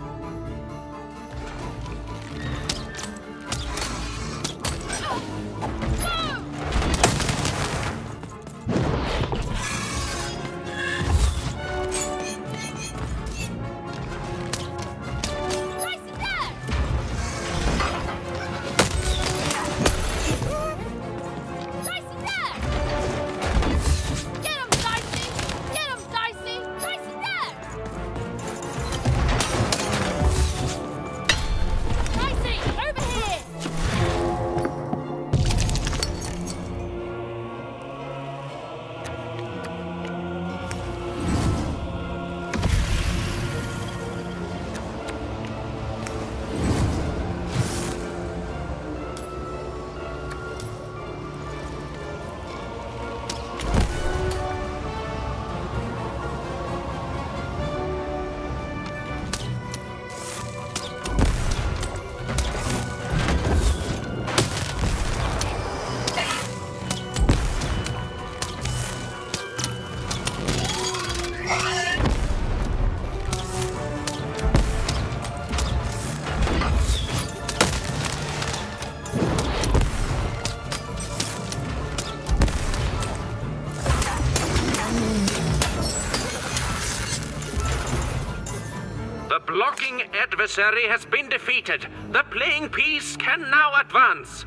Blocking adversary has been defeated. The playing piece can now advance.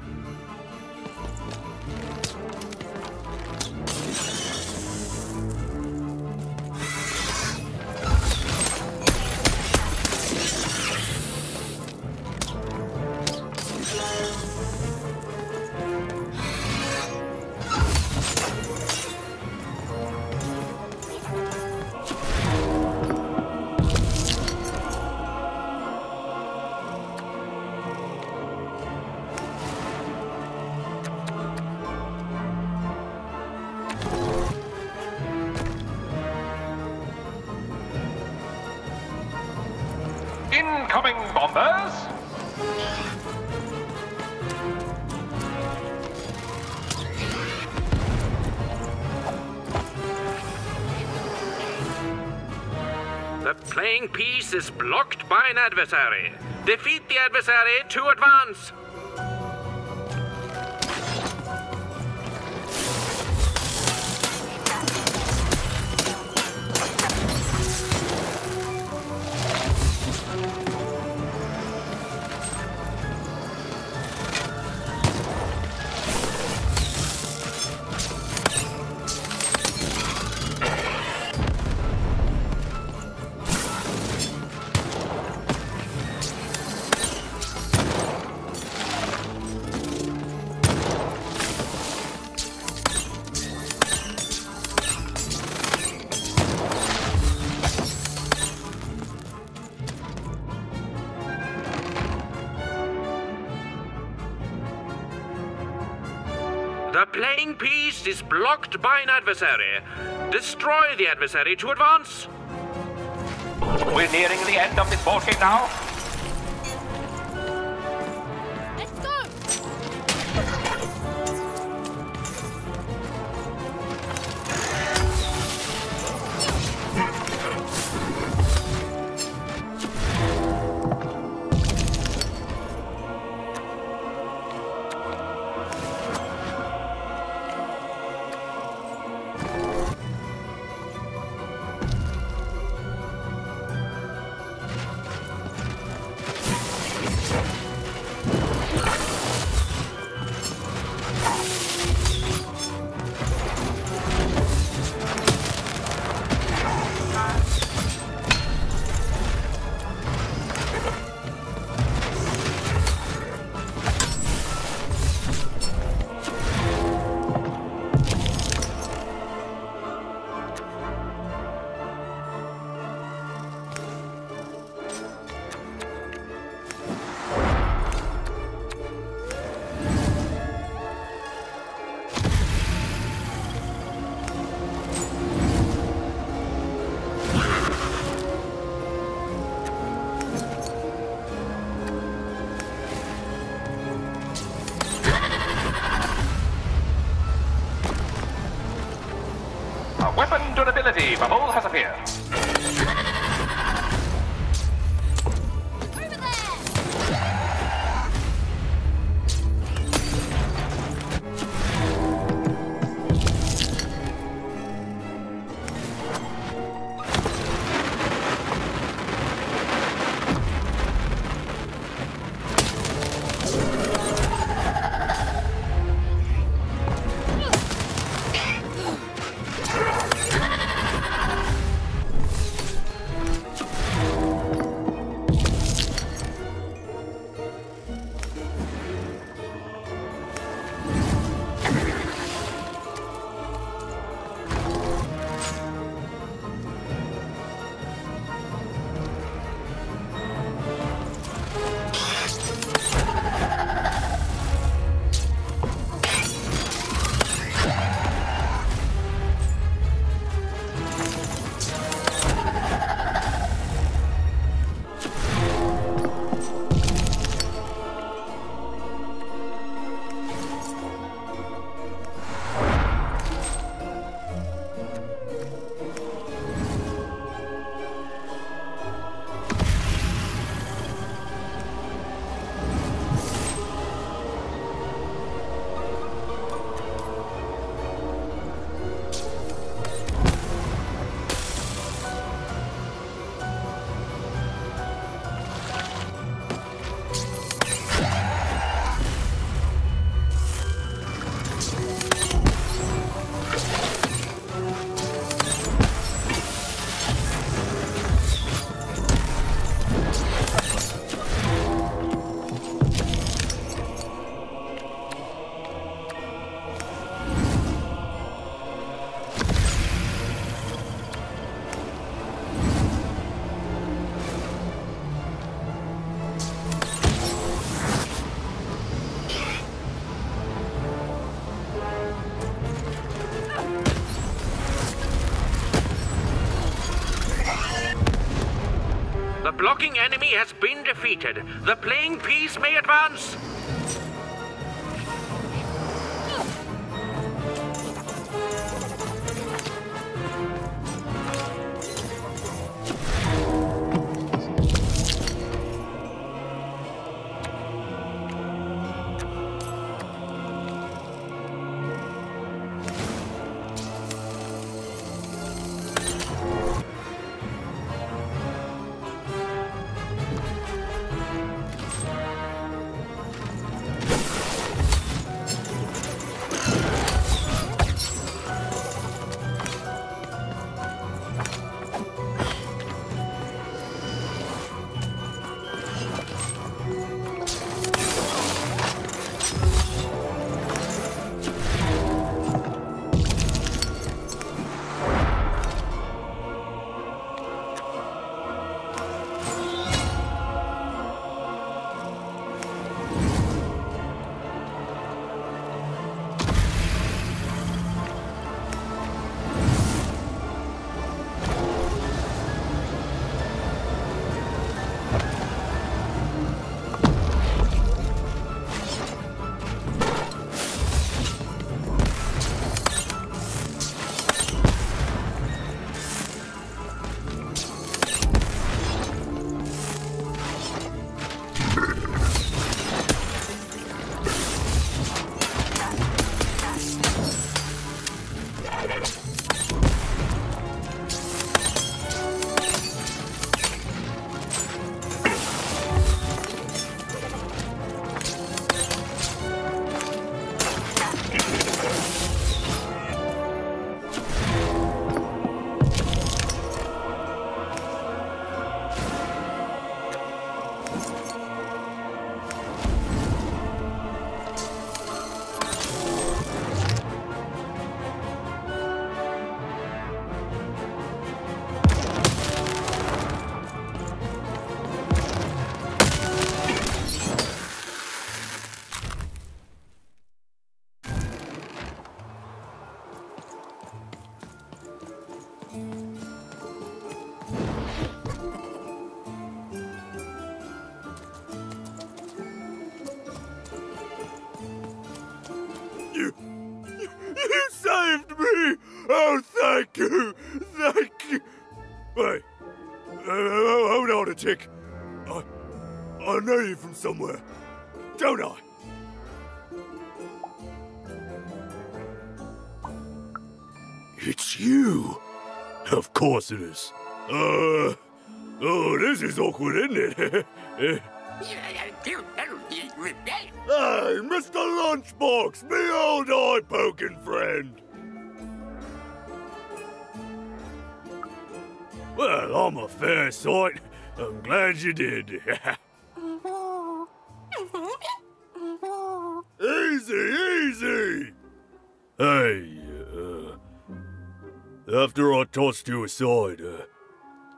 Incoming bombers! The playing piece is blocked by an adversary. Defeat the adversary to advance. The playing piece is blocked by an adversary. Destroy the adversary to advance. We're nearing the end of this board game now. Let's go! Weapon durability bubble has appeared. The blocking enemy has been defeated. The playing piece may advance. Thank you! Thank you! Wait. Hold on a tick. I know you from somewhere, don't I? It's you! Of course it is. Oh, this is awkward, isn't it? Hey, Mr. Lunchbox, me old eye-poking friend. Well, I'm a fair sight. I'm glad you did. Easy! Hey, after I tossed you aside,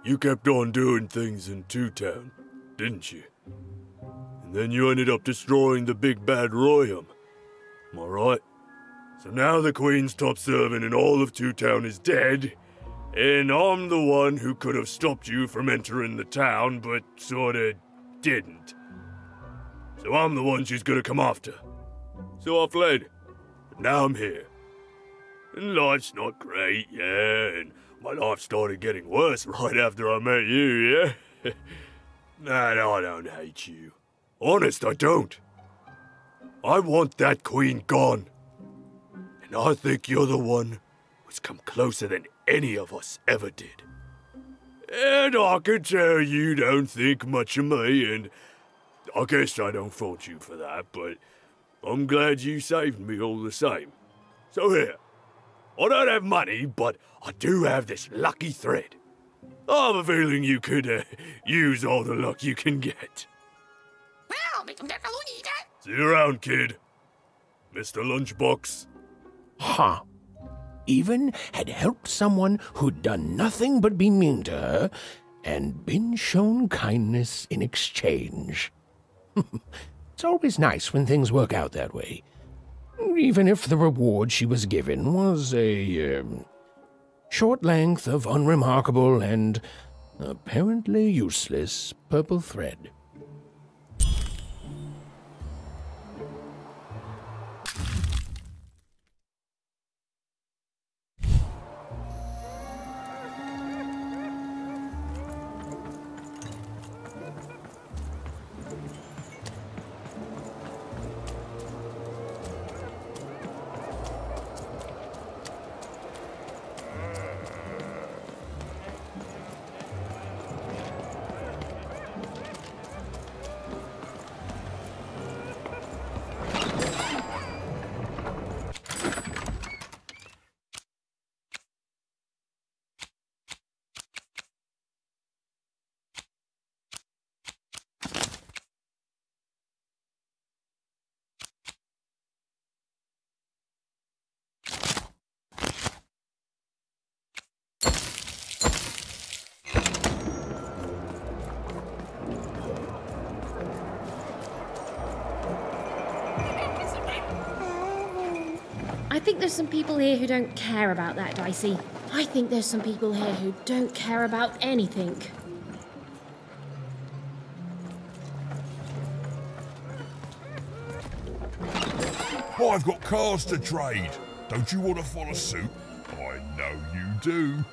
you kept on doing things in Two Town, didn't you? And then you ended up destroying the big bad Royum. Am I right? So now the Queen's top servant in all of Two Town is dead, and I'm the one who could have stopped you from entering the town, but sorta didn't. So I'm the one she's gonna come after. So I fled, but now I'm here. And life's not great, yeah, and my life started getting worse right after I met you, yeah? Nah, I don't hate you. Honest, I don't. I want that queen gone. And I think you're the one who's come closer than any of us ever did. And I can tell you don't think much of me, and I guess I don't fault you for that, but I'm glad you saved me all the same. So here, I don't have money, but I do have this lucky thread. I have a feeling you could use all the luck you can get. See you around, kid. Mr. Lunchbox. Huh. Even had helped someone who'd done nothing but be mean to her, and been shown kindness in exchange. It's always nice when things work out that way. Even if the reward she was given was a short length of unremarkable and apparently useless purple thread. I think there's some people here who don't care about that, Dicey. I think there's some people here who don't care about anything. I've got cars to trade. Don't you want to follow suit? I know you do.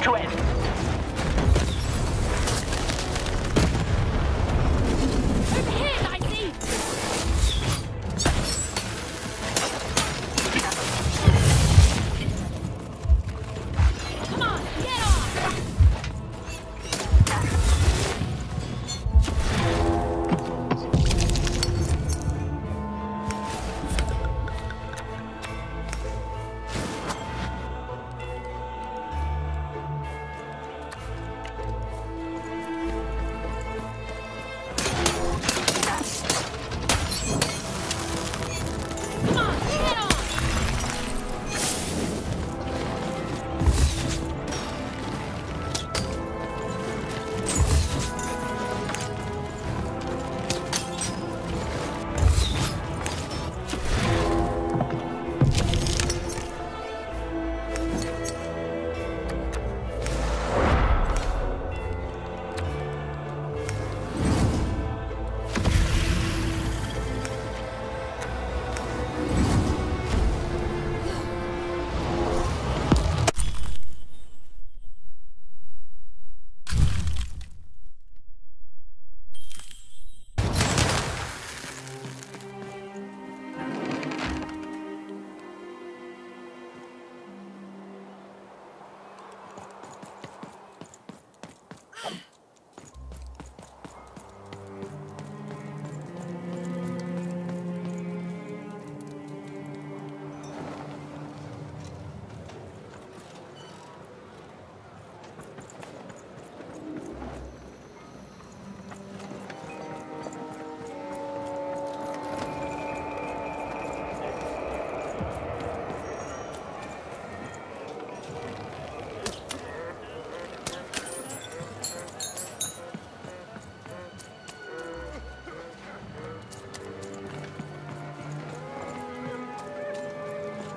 to end. Over here, I see! Come on, get off!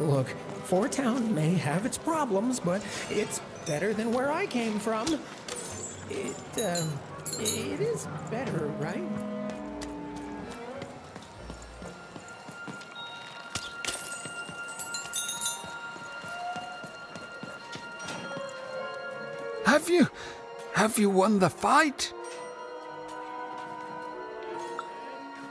Look, Fourtown may have its problems, but it's better than where I came from. It is better, right? Have you won the fight?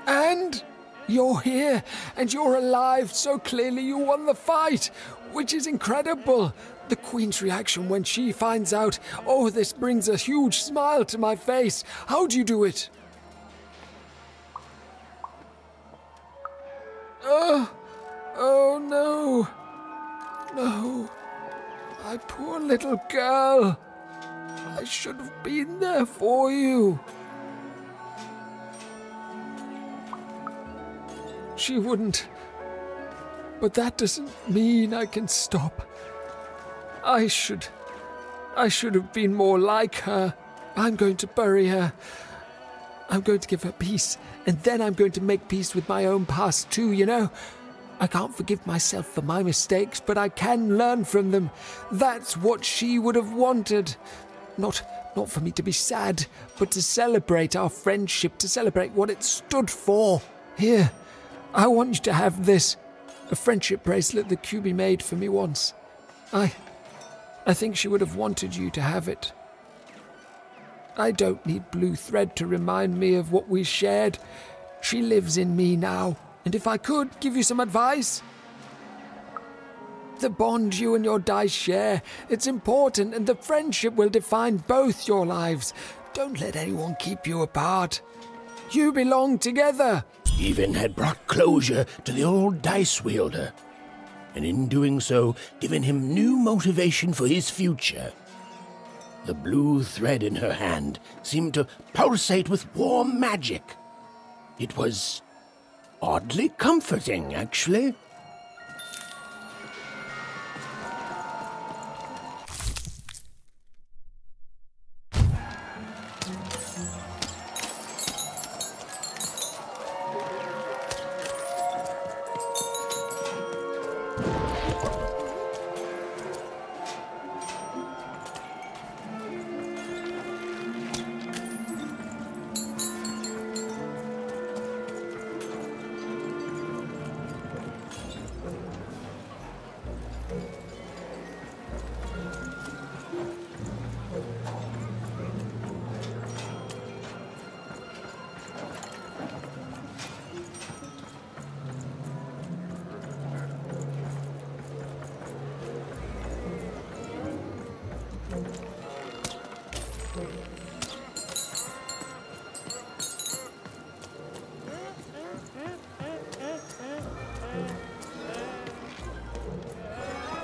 And you're here, and you're alive, so clearly you won the fight, which is incredible. The Queen's reaction when she finds out, oh, this brings a huge smile to my face. How'd you do it? Oh no. No. My poor little girl. I should have been there for you. She wouldn't. But that doesn't mean I can stop. I should have been more like her. I'm going to bury her. I'm going to give her peace, and then I'm going to make peace with my own past too, you know? I can't forgive myself for my mistakes, but I can learn from them. That's what she would have wanted. Not for me to be sad, but to celebrate our friendship, to celebrate what it stood for. Here, I want you to have this. A friendship bracelet that QB made for me once. I think she would have wanted you to have it. I don't need blue thread to remind me of what we shared. She lives in me now, and if I could give you some advice, the bond you and your dice share, it's important, and the friendship will define both your lives. Don't let anyone keep you apart. You belong together. Even had brought closure to the old dice wielder, and in doing so, given him new motivation for his future. The blue thread in her hand seemed to pulsate with warm magic. It was oddly comforting, actually.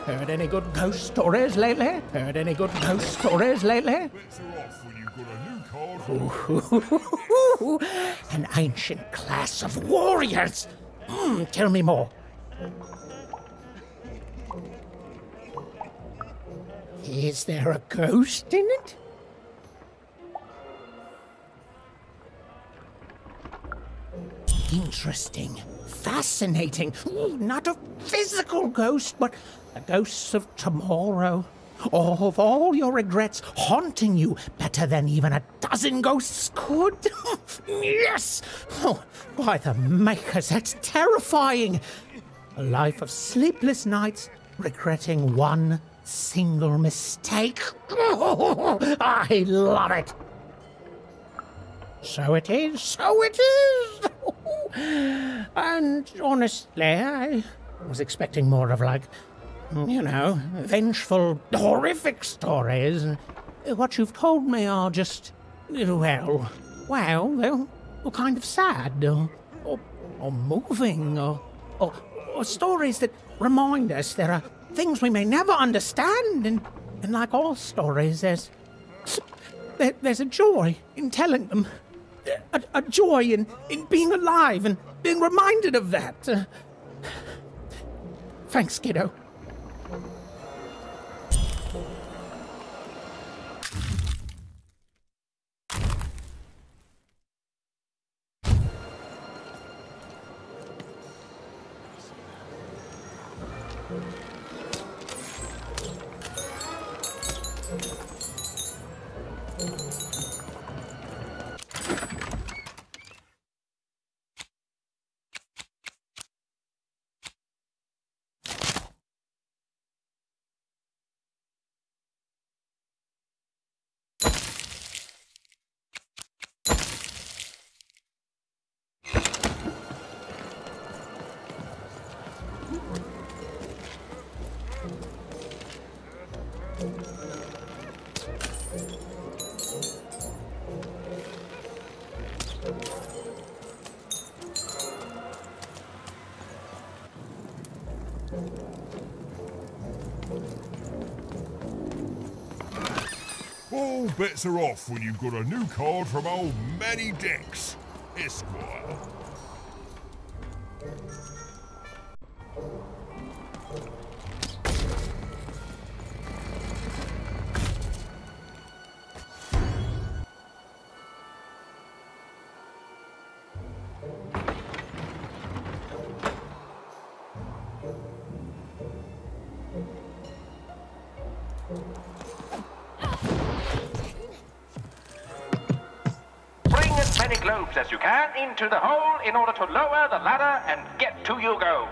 Heard any good ghost stories lately? Heard any good ghost stories lately? Bets are off when you've got a new card. An ancient class of warriors. Tell me more. Is there a ghost in it? Interesting. Fascinating. Not a physical ghost, but the ghosts of tomorrow. Of all your regrets haunting you better than even a dozen ghosts could. Yes! Oh, by the makers, that's terrifying. A life of sleepless nights, regretting one single mistake. I love it. So it is, so it is. And honestly, I was expecting more of vengeful, horrific stories. What you've told me are just, they're kind of sad, or moving, or stories that remind us there are things we may never understand, and like all stories, there's a joy in telling them. A joy in being alive and being reminded of that. Thanks, kiddo. All bets are off when you've got a new card from old Manny Dex, Esquire. Many globes as you can into the hole in order to lower the ladder and get to your goal.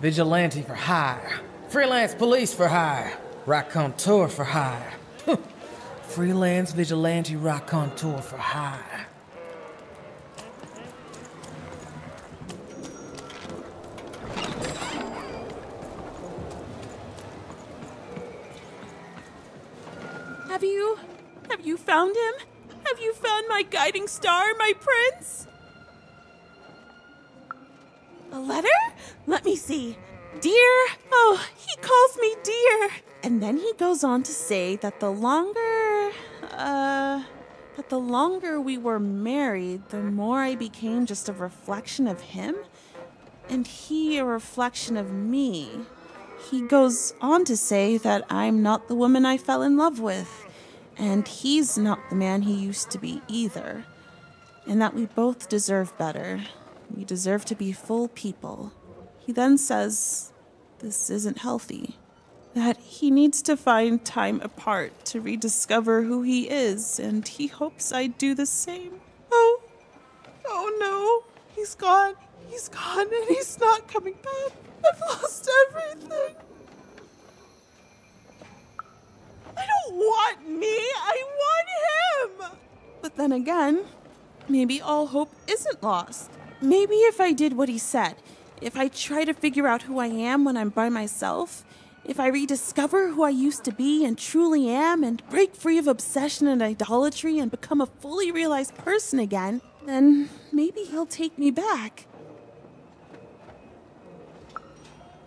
Vigilante for hire. Freelance police for hire. Raconteur for hire. Freelance vigilante raconteur for hire. Have you found him? Have you found my guiding star, my prince? A letter? Let me see. Dear, oh, he calls me dear. And then he goes on to say that the longer we were married, the more I became just a reflection of him, and he a reflection of me. He goes on to say that I'm not the woman I fell in love with, and he's not the man he used to be either, and that we both deserve better. We deserve to be full people. He then says this isn't healthy, that he needs to find time apart to rediscover who he is, and he hopes I do the same. Oh no, he's gone, and he's not coming back. I've lost everything. I don't want me, I want him! But then again, maybe all hope isn't lost. Maybe if I did what he said, if I try to figure out who I am when I'm by myself, if I rediscover who I used to be and truly am and break free of obsession and idolatry and become a fully realized person again, then maybe he'll take me back.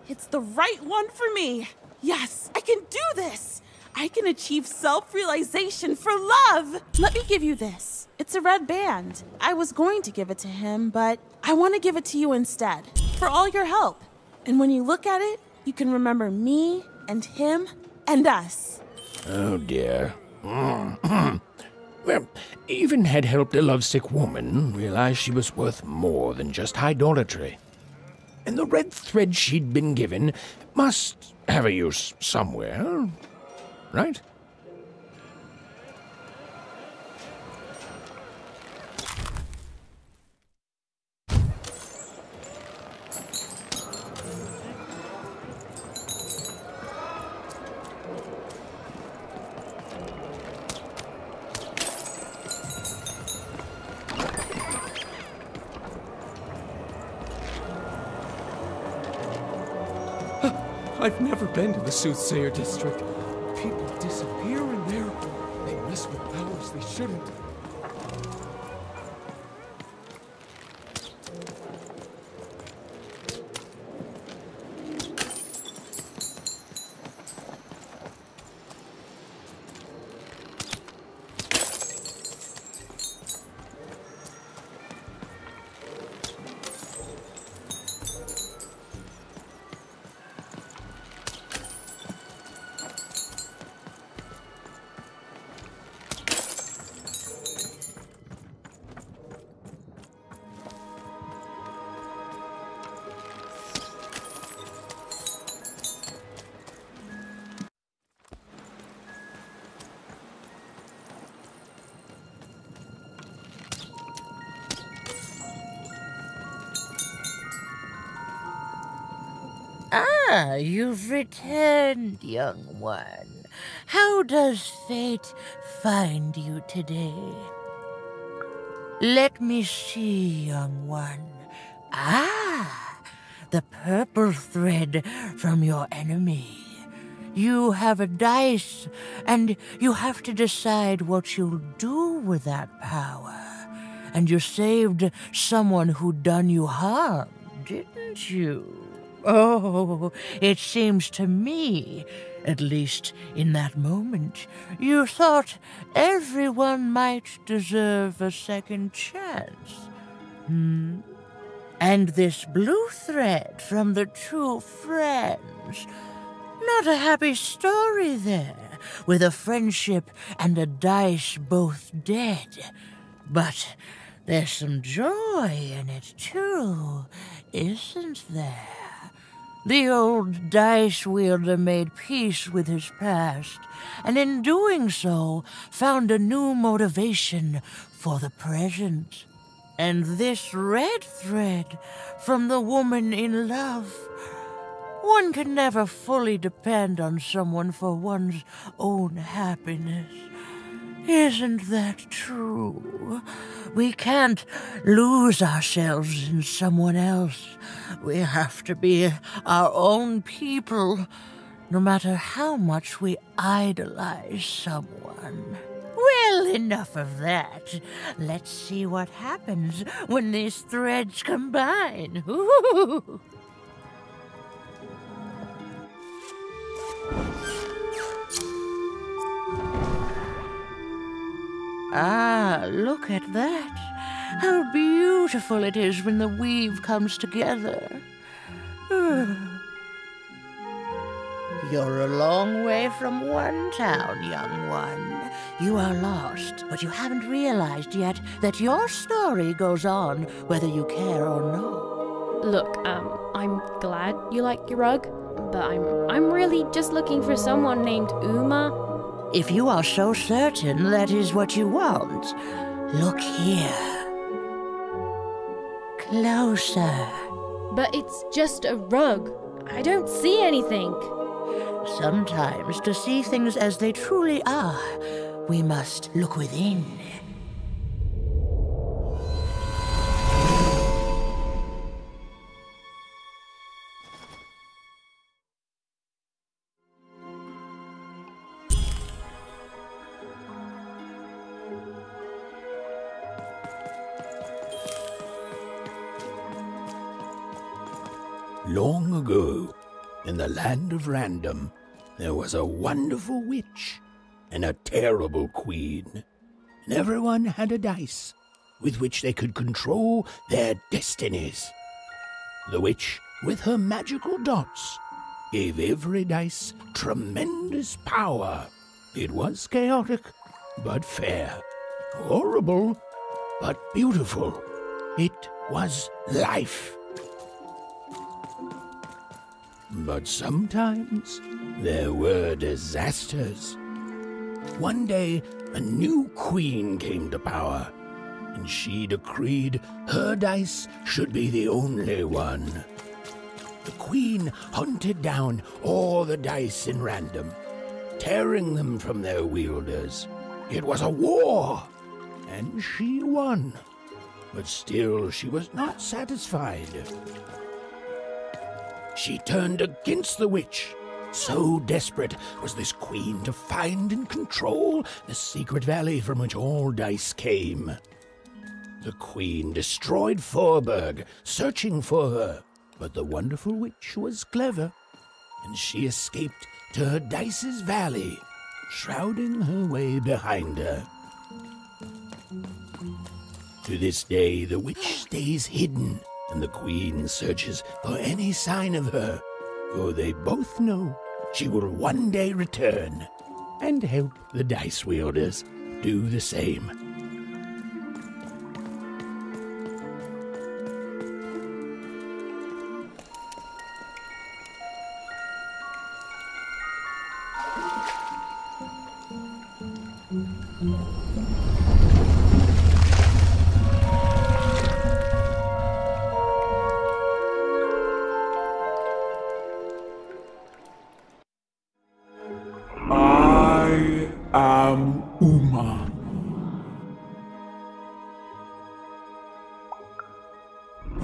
It's the right one for me. Yes, I can do this. I can achieve self-realization for love. Let me give you this. It's a red band. I was going to give it to him, but I want to give it to you instead, for all your help. And when you look at it, you can remember me and him and us. Oh dear. Well, even had helped a lovesick woman realize she was worth more than just idolatry. And the red thread she'd been given must have a use somewhere, right? I've never been to the Soothsayer District. People disappear in there. They mess with powers they shouldn't. Ah, you've returned, young one. How does fate find you today? Let me see, young one. Ah, the purple thread from your enemy. You have a dice, and you have to decide what you'll do with that power. And you saved someone who'd done you harm, didn't you? Oh, it seems to me, at least in that moment, you thought everyone might deserve a second chance. And this blue thread from the two friends. Not a happy story there, with a friendship and a dice both dead. But there's some joy in it, too, isn't there? The old dice wielder made peace with his past, and in doing so, found a new motivation for the present. And this red thread from the woman in love, One can never fully depend on someone for one's own happiness. Isn't that true? We can't lose ourselves in someone else. We have to be our own people, no matter how much we idolize someone. Well, enough of that. Let's see what happens when these threads combine. Ooh. Ah, look at that. How beautiful it is when the weave comes together. You're a long way from one town, young one. You are lost, but you haven't realized yet that your story goes on whether you care or not. Look, I'm glad you like your rug, but I'm really just looking for someone named Ooma. If you are so certain that is what you want, look here. Closer. But it's just a rug. I don't see anything. Sometimes, to see things as they truly are, we must look within. Long ago, in the land of Random, there was a wonderful witch and a terrible queen. And everyone had a dice with which they could control their destinies. The witch, with her magical dots, gave every dice tremendous power. It was chaotic, but fair. Horrible, but beautiful. It was life. But sometimes there were disasters. One day, a new queen came to power, and she decreed her dice should be the only one. The queen hunted down all the dice in Random, tearing them from their wielders. It was a war, and she won. But still, she was not satisfied. She turned against the witch. So desperate was this queen to find and control the secret valley from which all dice came. The queen destroyed Fourburg, searching for her, but the wonderful witch was clever, and she escaped to her dice's valley, shrouding her way behind her. To this day, the witch stays hidden, and the queen searches for any sign of her, for they both know she will one day return and help the dice wielders do the same. Ooma.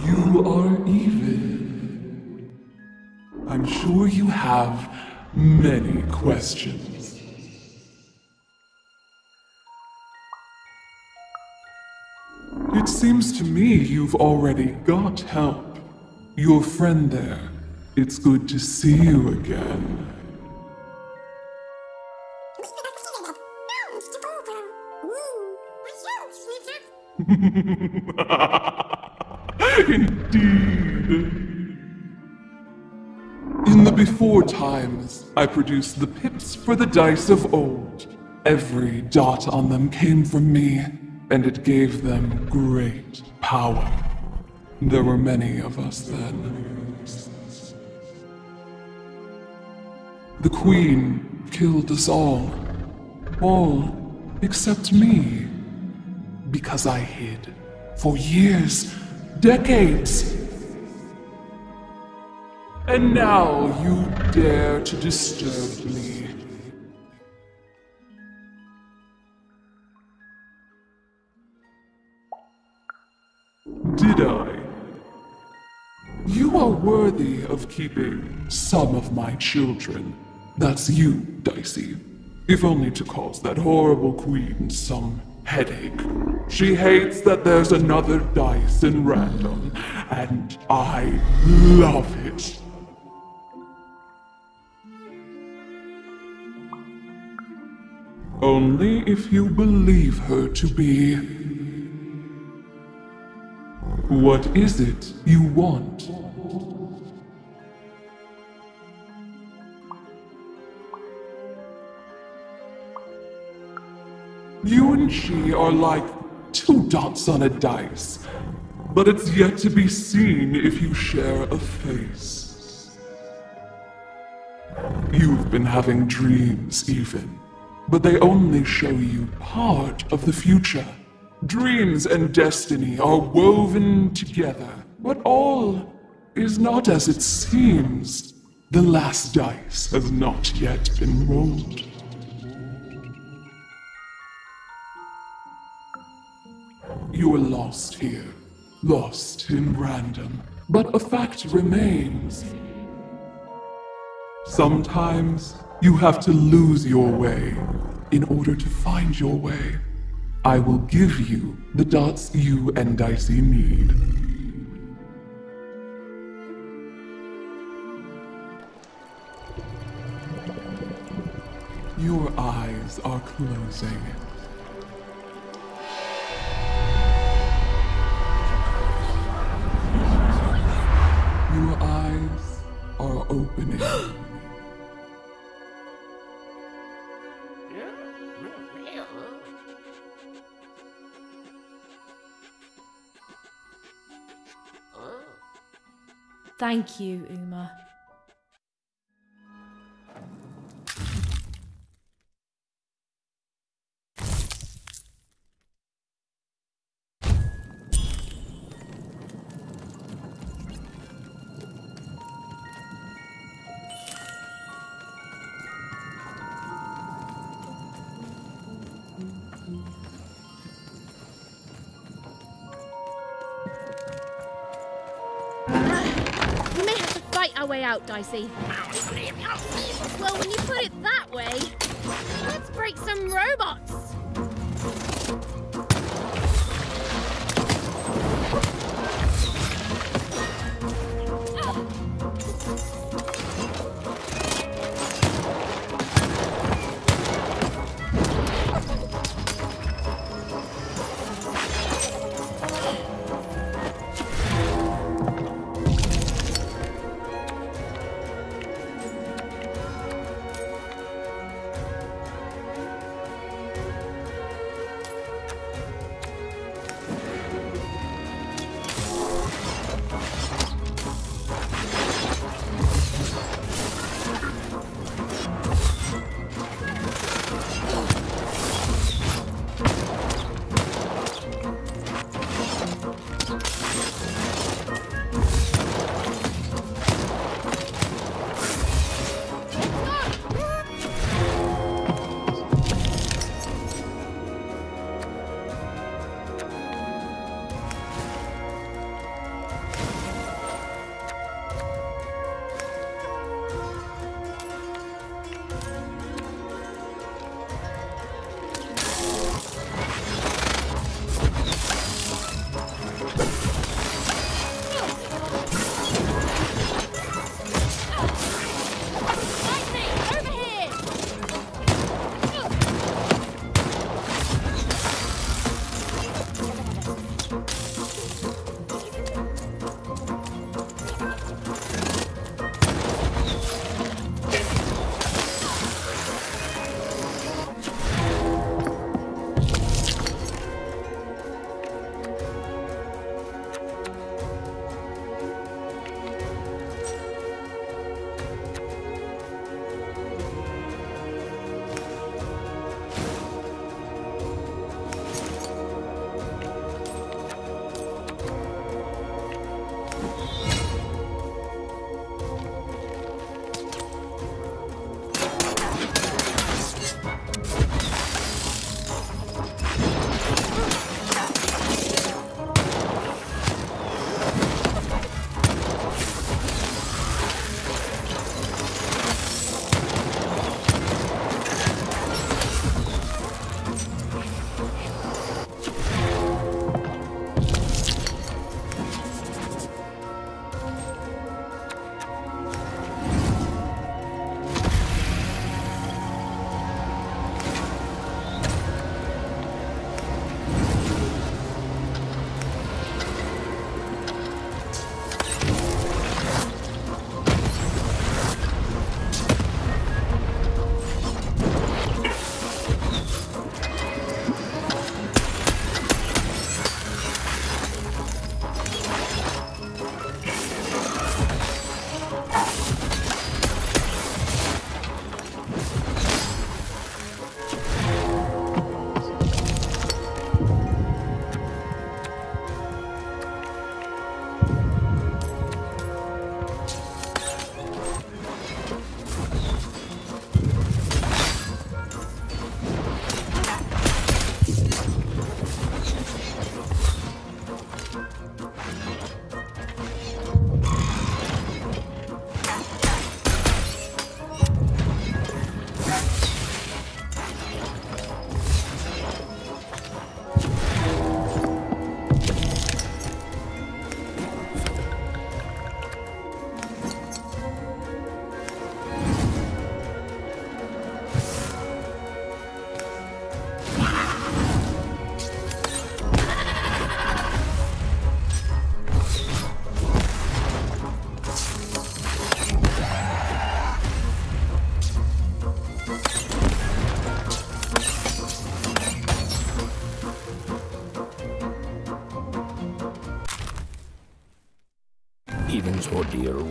You are evil. I'm sure you have many questions. It seems to me you've already got help. Your friend there. It's good to see you again. Indeed. In the before times, I produced the pips for the dice of old. Every dot on them came from me, and it gave them great power. There were many of us then. The Queen killed us all. All except me. Because I hid. For years, decades. And now you dare to disturb me. Did I? You are worthy of keeping some of my children. That's you, Dicey. If only to cause that horrible queen some headache. She hates that there's another dice in random, and I love it. Only if you believe her to be. What is it you want? You and she are like 2 dots on a dice, but it's yet to be seen if you share a face. You've been having dreams even, but they only show you part of the future. Dreams and destiny are woven together, but all is not as it seems. The last dice has not yet been rolled. You are lost here, lost in random, but a fact remains. Sometimes you have to lose your way in order to find your way. I will give you the dots you and Dicey need. Your eyes are closing. Your eyes are opening. Thank you, Ooma. Our way out, Dicey. Well, when you put it that way, let's break some robots.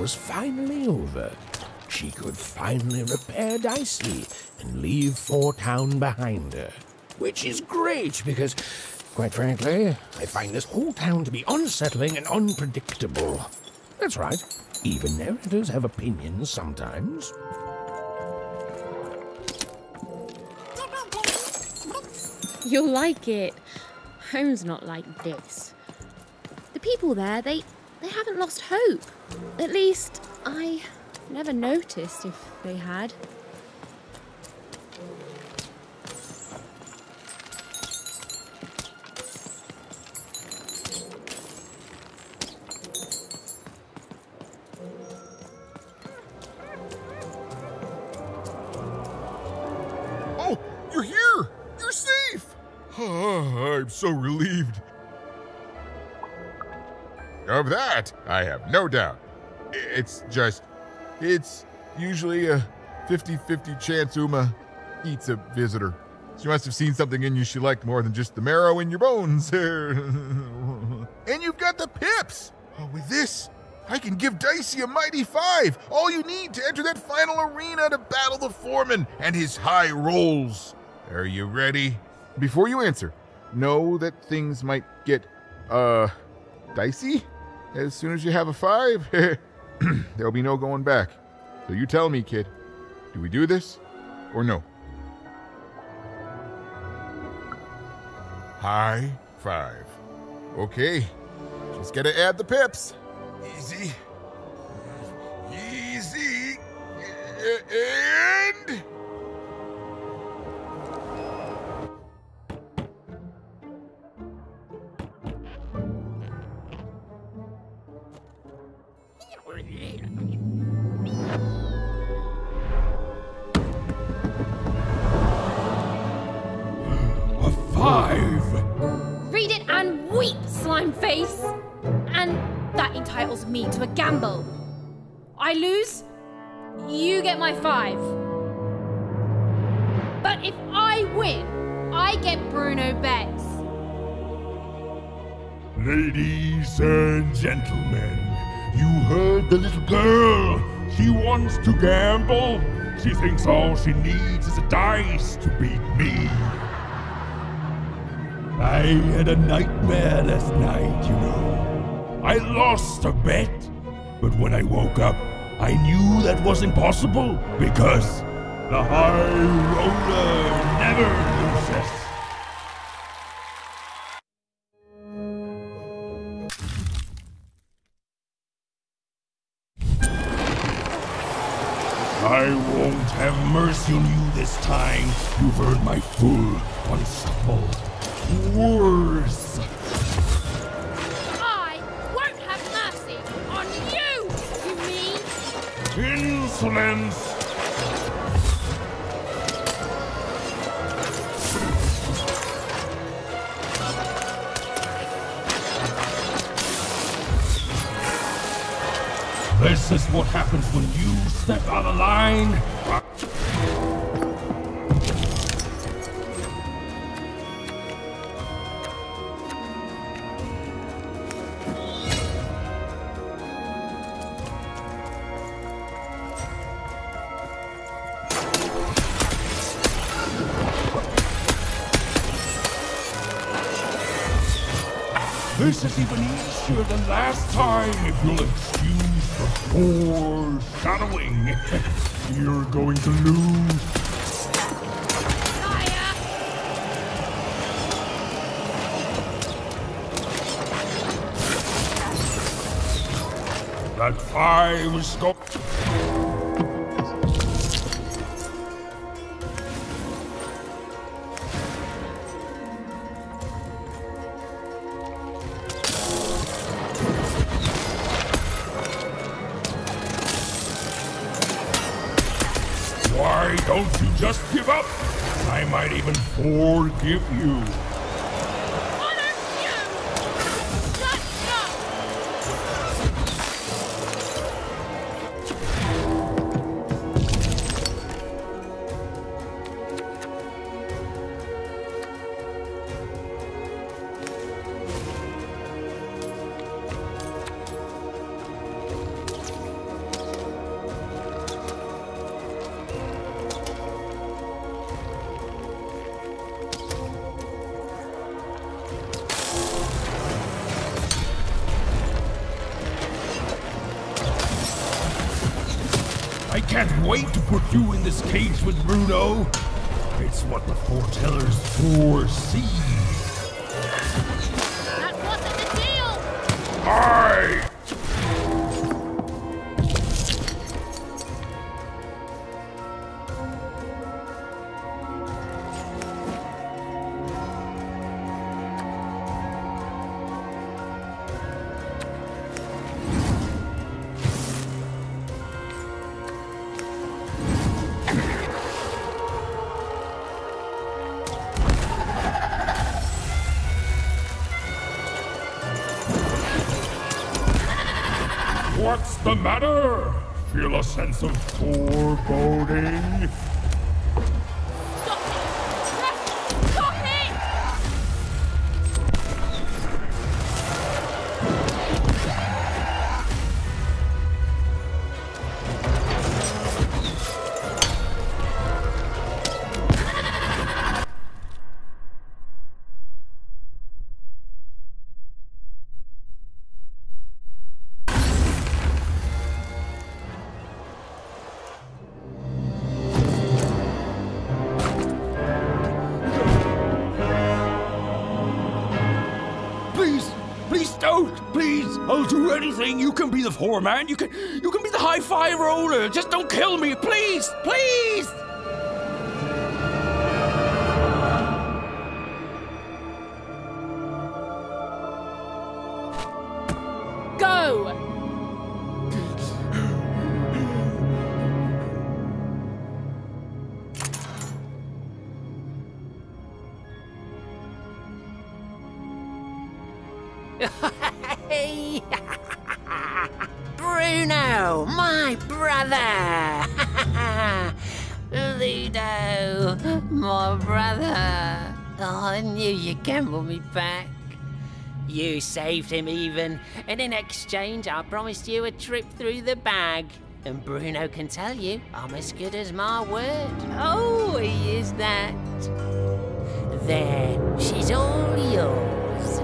was finally over. She could finally repair Dicey and leave Four Town behind her. Which is great because, quite frankly, I find this whole town to be unsettling and unpredictable. That's right. Even narrators have opinions sometimes. You'll like it. Home's not like this. The people there, they haven't lost hope. At least, I never noticed if they had. Oh, you're here! You're safe! I'm so relieved. Of that, I have no doubt. It's usually a 50-50 chance Ooma eats a visitor. She must have seen something in you she liked more than just the marrow in your bones. And you've got the pips! Oh, with this, I can give Dicey a mighty 5. All you need to enter that final arena to battle the Fourman and his high rolls. Are you ready? Before you answer, know that things might get, dicey? As soon as you have a 5, there'll be no going back. So you tell me, kid, do we do this or no? High 5. Okay, just gotta add the pips. Easy. Easy. And... A 5! Read it and weep, slime face! And that entitles me to a gamble. I lose, you get my 5. But if I win, I get Bruno Bets. Ladies and gentlemen, you heard the little girl. She wants to gamble. She thinks all she needs is a dice to beat me. I had a nightmare last night, you know. I lost a bet, but when I woke up, I knew that was impossible because the high roller never loses. I won't have mercy on you this time. You've heard my full, unstoppable force. I won't have mercy on you, you mean? Insolence! This is what happens when you step out of line. This is even easier than last time, if you'll excuse the foreshadowing. You're going to lose. That 5 is go. Why don't you just give up? I might even forgive you. can't wait to put you in this cage with Bruno. It's what the foretellers foresee. That wasn't the deal! Aye! What's the matter? Feel a sense of foreboding? Stop it! Please don't! Please! I'll do anything! You can be the foreman! You can be the high-fi roller! Just don't kill me! Please! Please! Go! Hey! Bruno, my brother! Ludo, my brother! Oh, I knew you'd gamble me back. You saved him even, and in exchange I promised you a trip through the bag. And Bruno can tell you I'm as good as my word. Oh, he is that. There, she's all yours.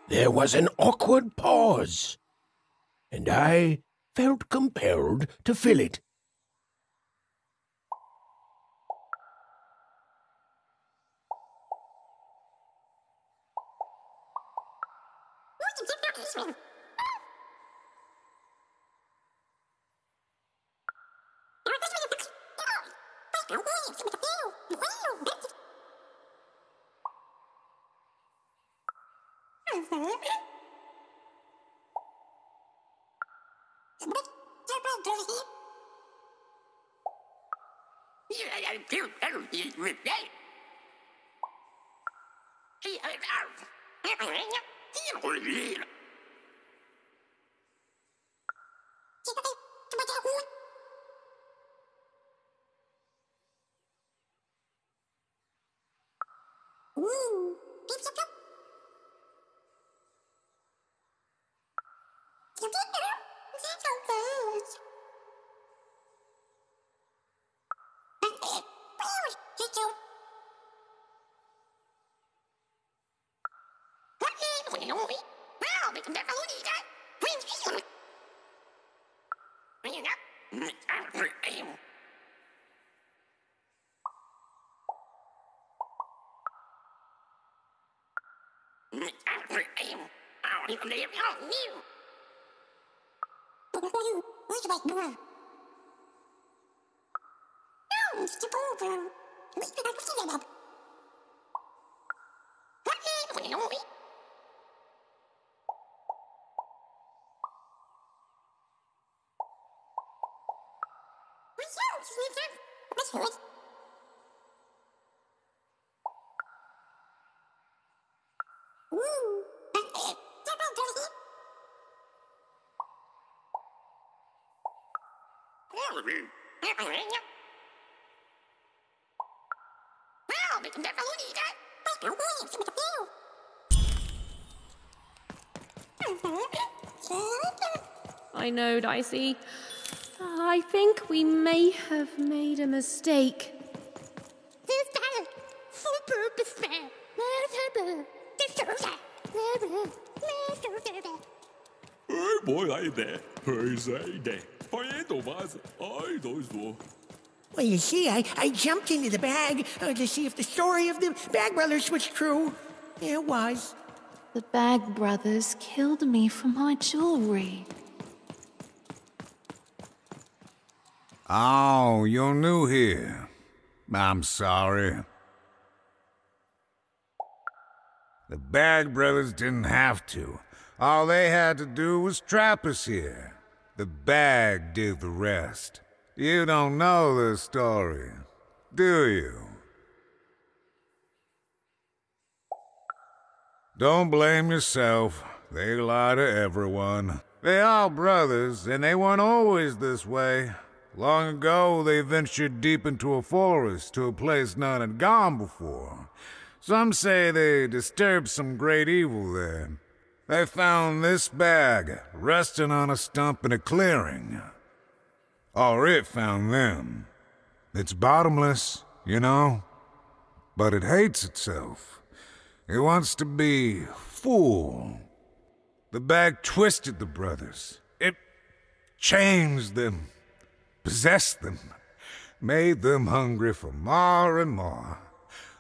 There was an awkward pause, and I felt compelled to fill it. I know, Dicey. I think we may have made a mistake. Well, you see, I jumped into the bag to see if the story of the Bag Brothers was true. It was. The Bag Brothers killed me for my jewelry. Oh, you're new here. I'm sorry. The Bag Brothers didn't have to. All they had to do was trap us here. The bag did the rest. You don't know the story, do you? Don't blame yourself. They lie to everyone. They are brothers, and they weren't always this way. Long ago, they ventured deep into a forest to a place none had gone before. Some say they disturbed some great evil there. They found this bag resting on a stump in a clearing. Or it found them. It's bottomless, you know, but it hates itself. It wants to be full. The bag twisted the brothers. It changed them, possessed them, made them hungry for more and more.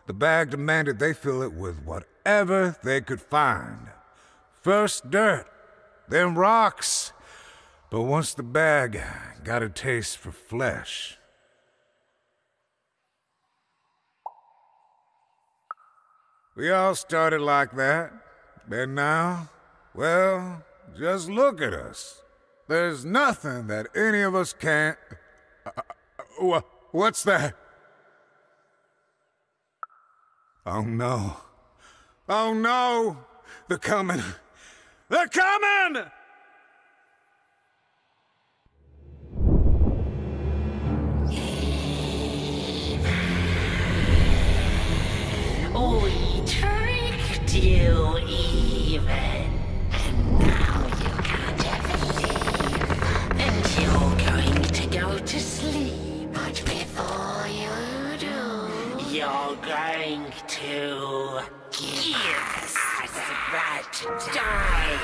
The bag demanded they fill it with whatever they could find. First dirt, then rocks. But once the bag got a taste for flesh... We all started like that. And now, well, just look at us. There's nothing that any of us can't... what's that? Oh no. Oh no! They're coming! They're coming! We tricked you even, and now you can't leave, and you're going to go to sleep. But before you do, you're going to give us that dice.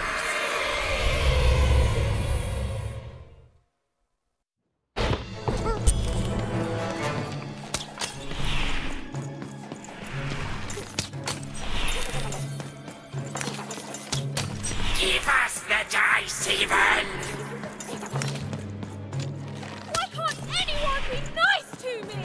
Give us the dice, even! Why can't anyone be nice to me?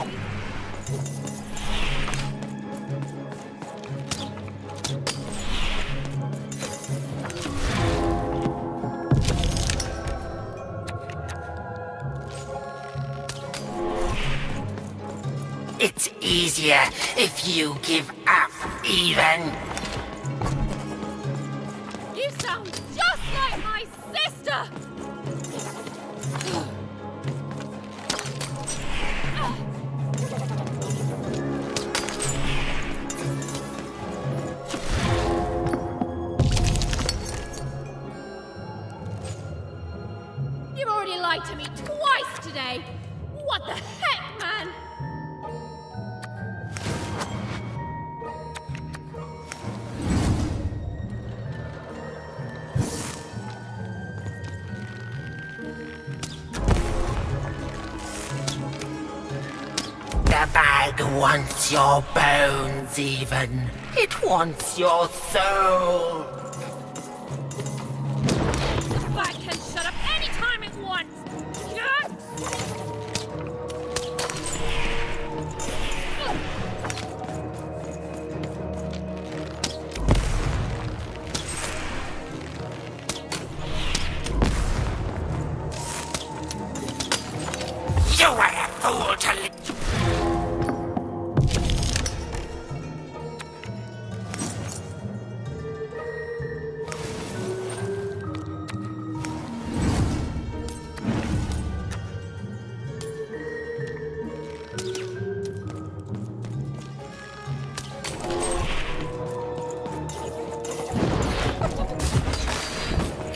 It's easier if you give up, even. You sound just like my sister! You've already lied to me twice today! What the heck, man? The bag wants your bones, even. It wants your soul. The bag can shut up any time it wants! Yes! You were a fool to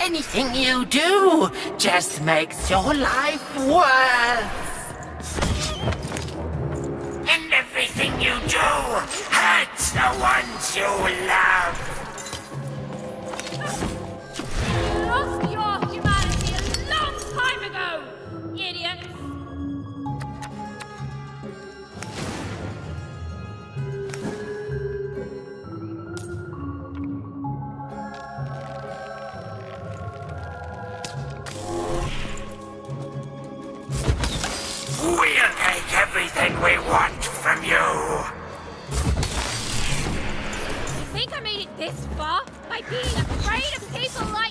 Anything you do just makes your life worse. And everything you do hurts the ones you love. You lost your humanity a long time ago, idiots! We'll take everything we want from you. You think I made it this far by being afraid of people like